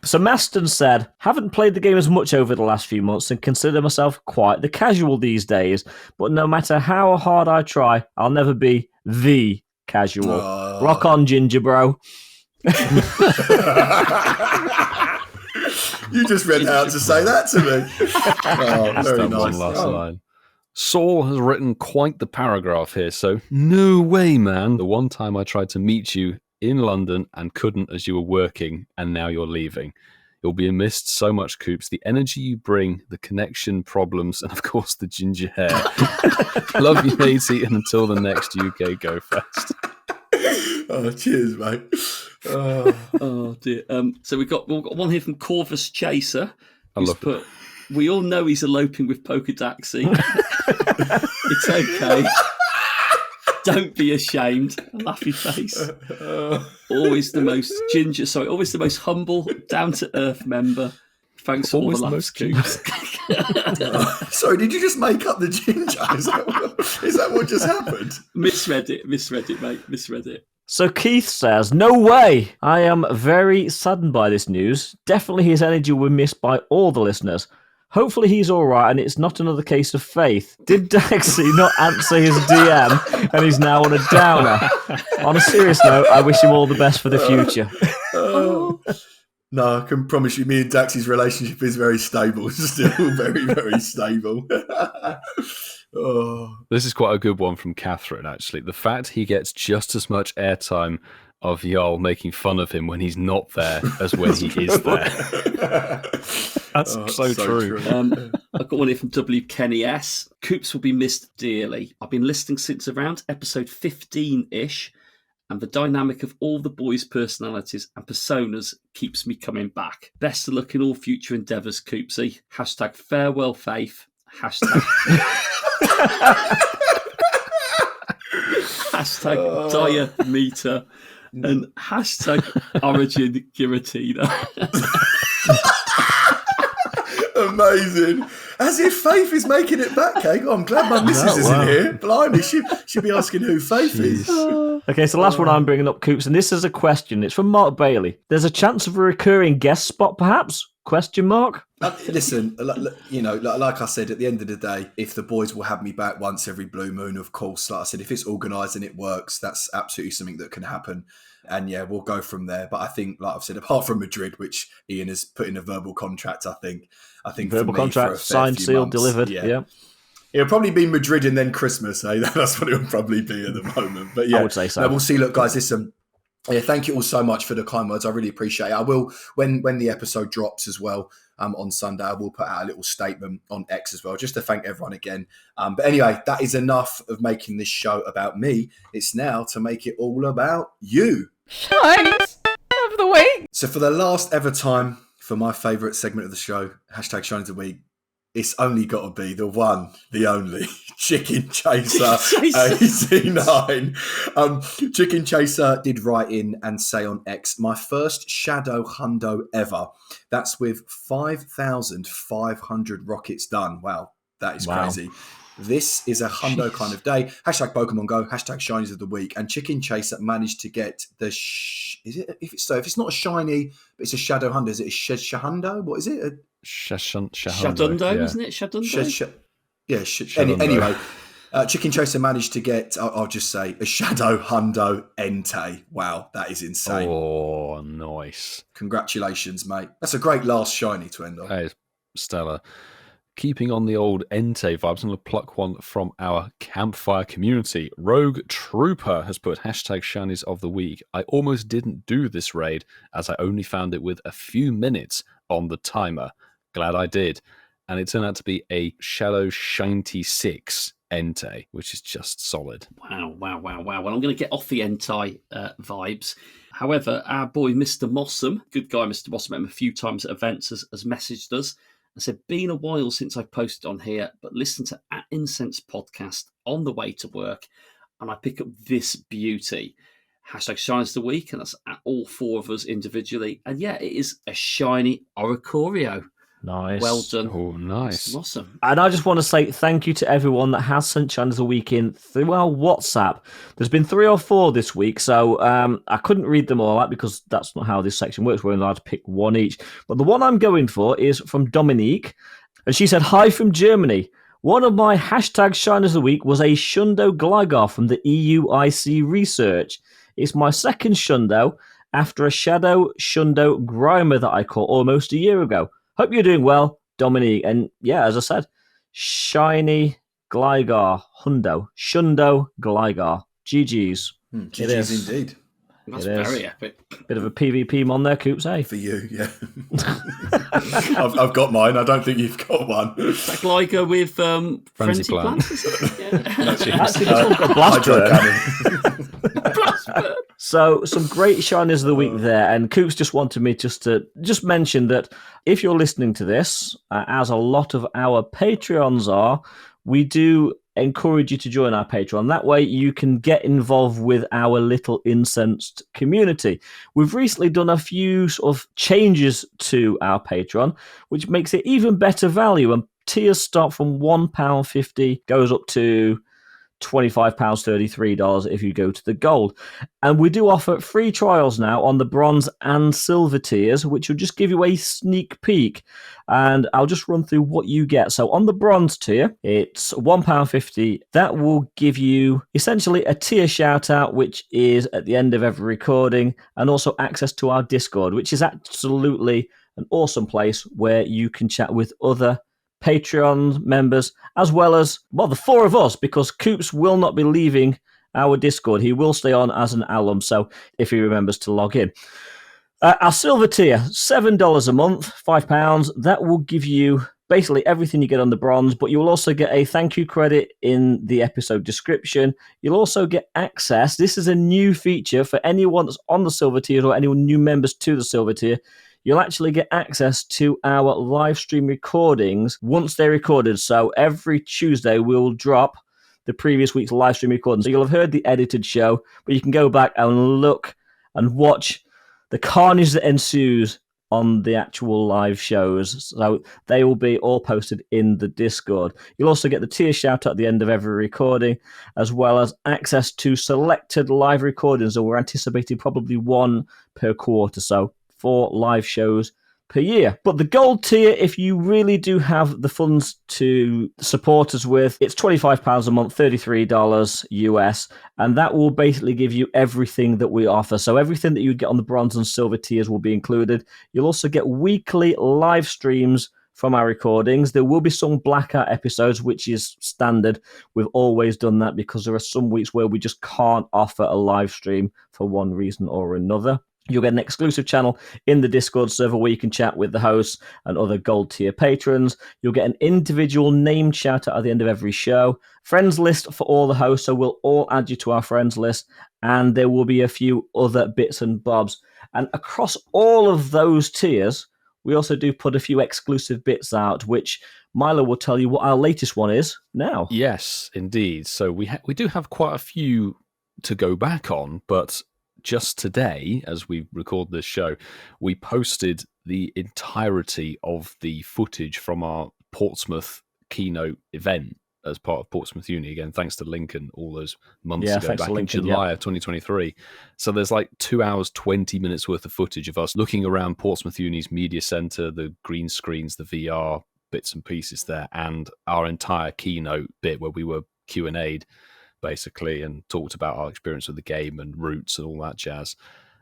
So Maston said, haven't played the game as much over the last few months and consider myself quite the casual these days. But no matter how hard I try, I'll never be the casual. Rock on, Ginger Bro. You just read out to say that to me. Oh, very nice. One last line. Saul has written quite the paragraph here, so no way, man. The one time I tried to meet you in London and couldn't as you were working, and now you're leaving. You'll be missed so much, Coops. The energy you bring, the connection problems, and of course the ginger hair. Love you, matey, and until the next UK GOFest. Oh, cheers, mate. Oh dear. So we've got one here from Corvus Chaser. Who's put, we all know he's eloping with Polkadaxi. It's okay. Don't be ashamed. A laughy face. Always the most humble, down to earth member. Thanks for all the laughs, Coops. Sorry, did you just make up the ginger? Is that what just happened? Misread it, mate. Misread it. So Keith says, no way! I am very saddened by this news. Definitely his energy will be missed by all the listeners. Hopefully he's all right and it's not another case of faith. Did Daxi not answer his DM and he's now on a downer? On a serious note, I wish him all the best for the future. No, I can promise you, me and Daxi's relationship is very stable. Still very, very stable. This is quite a good one from Catherine, actually. The fact he gets just as much airtime of Jarl making fun of him when he's not there as when he is there. That's so true. I've got one here from W. Kenny S. Coops will be missed dearly. I've been listening since around episode 15-ish, and the dynamic of all the boys' personalities and personas keeps me coming back. Best of luck in all future endeavours, Coopsy. Hashtag farewell faith. Hashtag... Hashtag diameter. And hashtag origin Giratina. Amazing. As if Faith is making it back, Kate. Oh, I'm glad my missus isn't here. Blimey, she'll be asking who Faith is. Okay, so the last one I'm bringing up, Coops, and this is a question. It's from Mark Bailey. There's a chance of a recurring guest spot, perhaps? Question mark? Listen, like I said, at the end of the day, if the boys will have me back once every blue moon, of course, like I said, if it's organised and it works, that's absolutely something that can happen. And yeah, we'll go from there. But I think, like I've said, apart from Madrid, which Ian has put in a verbal contract, I think verbal contract, signed, sealed, delivered. Yeah. It'll probably be Madrid and then Christmas, eh? That's what it'll probably be at the moment. But yeah, I would say so. We'll see. Look, guys, listen. Yeah, thank you all so much for the kind words. I really appreciate it. I will, when the episode drops as well on Sunday, I will put out a little statement on X as well, just to thank everyone again. But anyway, that is enough of making this show about me. It's now to make it all about you. Shines of the week. So for the last ever time, for my favourite segment of the show, hashtag Shines of the Week, it's only got to be the one, the only, Chicken Chaser 89. Chicken Chaser did write in and say on X, my first shadow hundo ever. That's with 5,500 rockets done. Wow, that is crazy. This is a hundo kind of day. Hashtag Pokemon Go. Hashtag Shinies of the Week. And Chicken Chaser managed to get the if it's not a shiny, but it's a shadow hundo. Is it a shahundo? What is it? Shadundo, isn't it? Shadundo. Anyway, Chicken Chaser managed to get, I'll just say, a Shadow Hundo Entei. Wow, that is insane. Oh, nice. Congratulations, mate. That's a great last shiny to end on. That is stellar. Keeping on the old Entei vibes, I'm going to pluck one from our campfire community. Rogue Trooper has put hashtag Shinies of the Week. I almost didn't do this raid as I only found it with a few minutes on the timer. Glad I did. And it turned out to be a Shadow Shinty 6 Entei, which is just solid. Wow. Well, I'm going to get off the Entei vibes. However, our boy Mr. Mossam, good guy Mr. Mossam, met him a few times at events, has messaged us I said, been a while since I've posted on here, but listen to @Incensed podcast on the way to work, and I pick up this beauty. #Shines the Week, and that's at all 4 of us individually. And yeah, it is a shiny Oricorio. Nice. Well done. Oh, nice. It's awesome. And I just want to say thank you to everyone that has sent Shines of the Week in through our WhatsApp. There's been 3 or 4 this week, so I couldn't read them all out because that's not how this section works. We're allowed to pick one each. But the one I'm going for is from Dominique. And she said, hi from Germany. One of my #Shiners of the Week was a Shundo Gligar from the EUIC research. It's my second Shundo after a Shadow Shundo Grimer that I caught almost a year ago. Hope you're doing well, Dominique. And yeah, as I said, shiny Gligar Hundo. Shundo Gligar. GG's. GG's indeed. That's very epic. Bit of a PvP mon there, Coops, eh? For you, yeah. I've got mine. I don't think you've got one. That Gligar with Frenzy Plant. Plants? Yeah. Actually, this one's got Blast Burn. So some great shiners of the week there, and Coops just wanted me to mention that if you're listening to this, as a lot of our Patreons are, we do encourage you to join our Patreon. That way you can get involved with our little Incensed community. We've recently done a few sort of changes to our Patreon, which makes it even better value, and tiers start from £1.50, goes up to £25, $33 if you go to the gold. And we do offer free trials now on the bronze and silver tiers, which will just give you a sneak peek. And I'll just run through what you get. So on the bronze tier, it's £1.50. That will give you essentially a tier shout out, which is at the end of every recording, and also access to our Discord, which is absolutely an awesome place where you can chat with other Patreon members, as well as, well, the 4 of us, because Coops will not be leaving our Discord. He will stay on as an alum, so if he remembers to log in. Our silver tier, $7 a month, £5. That will give you basically everything you get on the bronze, but you will also get a thank you credit in the episode description. You'll also get access. This is a new feature for anyone that's on the silver tier or any new members to the silver tier. You'll actually get access to our live stream recordings once they're recorded. So every Tuesday, we'll drop the previous week's live stream recordings. So you'll have heard the edited show, but you can go back and look and watch the carnage that ensues on the actual live shows. So they will be all posted in the Discord. You'll also get the tier shout out at the end of every recording, as well as access to selected live recordings. So we're anticipating probably 1 per quarter. So 4 live shows per year. But the gold tier, if you really do have the funds to support us with, it's £25 a month, $33 US, and that will basically give you everything that we offer. So everything that you get on the bronze and silver tiers will be included. You'll also get weekly live streams from our recordings. There will be some blackout episodes, which is standard. We've always done that because there are some weeks where we just can't offer a live stream for one reason or another. You'll get an exclusive channel in the Discord server where you can chat with the hosts and other gold tier patrons. You'll get an individual named shout out at the end of every show. Friends list for all the hosts, so we'll all add you to our friends list. And there will be a few other bits and bobs. And across all of those tiers, we also do put a few exclusive bits out, which Milo will tell you what our latest one is now. Yes, indeed. So we do have quite a few to go back on, but just today, as we record this show, we posted the entirety of the footage from our Portsmouth keynote event as part of Portsmouth Uni. Again, thanks to Lincoln all those months ago, back in July of 2023. So there's like 2 hours, 20 minutes worth of footage of us looking around Portsmouth Uni's media centre, the green screens, the VR bits and pieces there, and our entire keynote bit where we were Q&A'd, basically, and talked about our experience with the game and routes and all that jazz.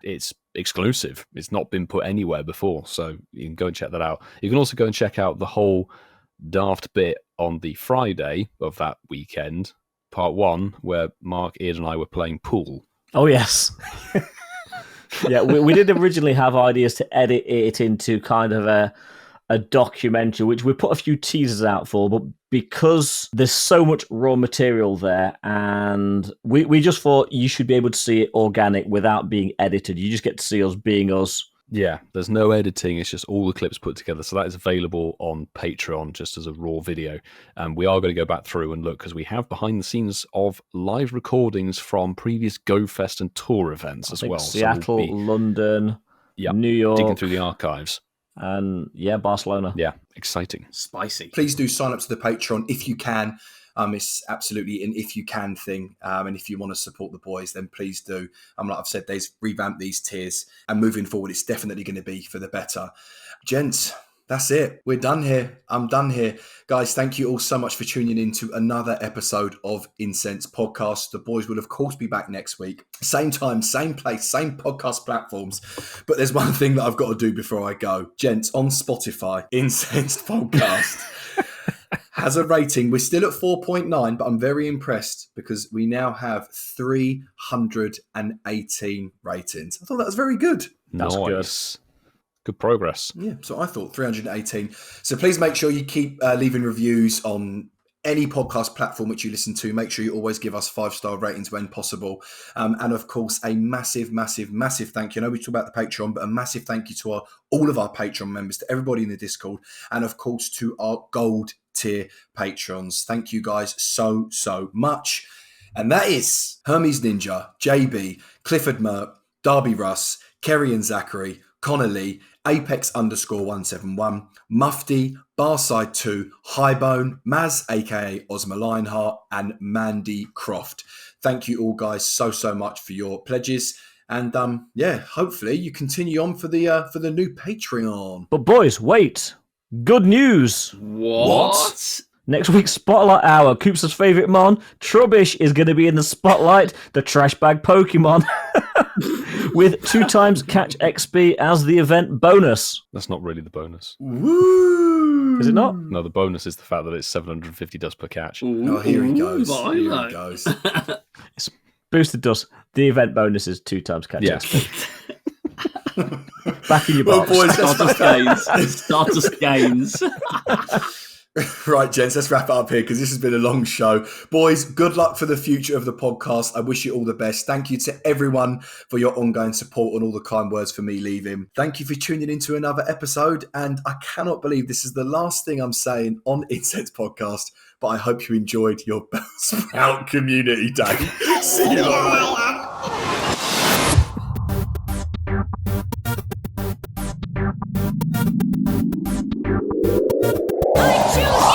It's exclusive. It's not been put anywhere before, so you can go and check that out. You can also go and check out the whole daft bit on the Friday of that weekend, part 1, where Mark, Ian and I were playing pool. Oh, yes. Yeah, we did originally have ideas to edit it into kind of a documentary, which we put a few teasers out for, but because there's so much raw material there, and we just thought you should be able to see it organic without being edited. You just get to see us being us Yeah, there's no editing. It's just all the clips put together. So that is available on Patreon just as a raw video. And we are going to go back through and look, because we have behind the scenes of live recordings from previous GoFest and tour events as well. Seattle, so we'll be, London, New York. Digging through the archives. And Barcelona. Yeah, exciting. Spicy. Please do sign up to the Patreon if you can. It's absolutely an if you can thing. And if you want to support the boys, then please do. Like I've said, they've revamped these tiers, and moving forward, it's definitely going to be for the better. Gents, that's it. We're done here. I'm done here. Guys, thank you all so much for tuning in to another episode of Incensed Podcast. The boys will, of course, be back next week. Same time, same place, same podcast platforms. But there's one thing that I've got to do before I go. Gents, on Spotify, Incensed Podcast has a rating. We're still at 4.9, but I'm very impressed because we now have 318 ratings. I thought that was very good. That's good. Good progress. Yeah, so I thought 318. So please make sure you keep leaving reviews on any podcast platform which you listen to. Make sure you always give us 5-star ratings when possible. And of course, a massive, massive, massive thank you. I know we talk about the Patreon, but a massive thank you to all of our Patreon members, to everybody in the Discord, and of course to our gold tier patrons. Thank you guys so, so much. And that is Hermes Ninja, JB, Clifford Merck, Darby Russ, Kerry and Zachary, Connor Lee, Apex_171, Mufti, Barside2, Highbone, Maz, aka Ozma Lionheart, and Mandy Croft. Thank you all guys so, so much for your pledges. And hopefully you continue on for the new Patreon. But boys, wait. Good news. What? Next week's Spotlight Hour, Coops' favourite mon, Trubbish, is going to be in the spotlight, the trash bag Pokemon, with 2 times catch XP as the event bonus. That's not really the bonus. Woo! Is it not? No, the bonus is the fact that it's 750 dust per catch. Oh, here he goes. Here he goes. It's boosted dust. The event bonus is 2 times catch XP. Back in your box. Well, boys, Stardust gains. Right, gents, let's wrap it up here because this has been a long show. Boys, good luck for the future of the podcast. I wish you all the best. Thank you to everyone for your ongoing support and all the kind words for me leaving. Thank you for tuning into another episode. And I cannot believe this is the last thing I'm saying on Incensed Podcast, but I hope you enjoyed your Sprout Community Day. See you later. I choose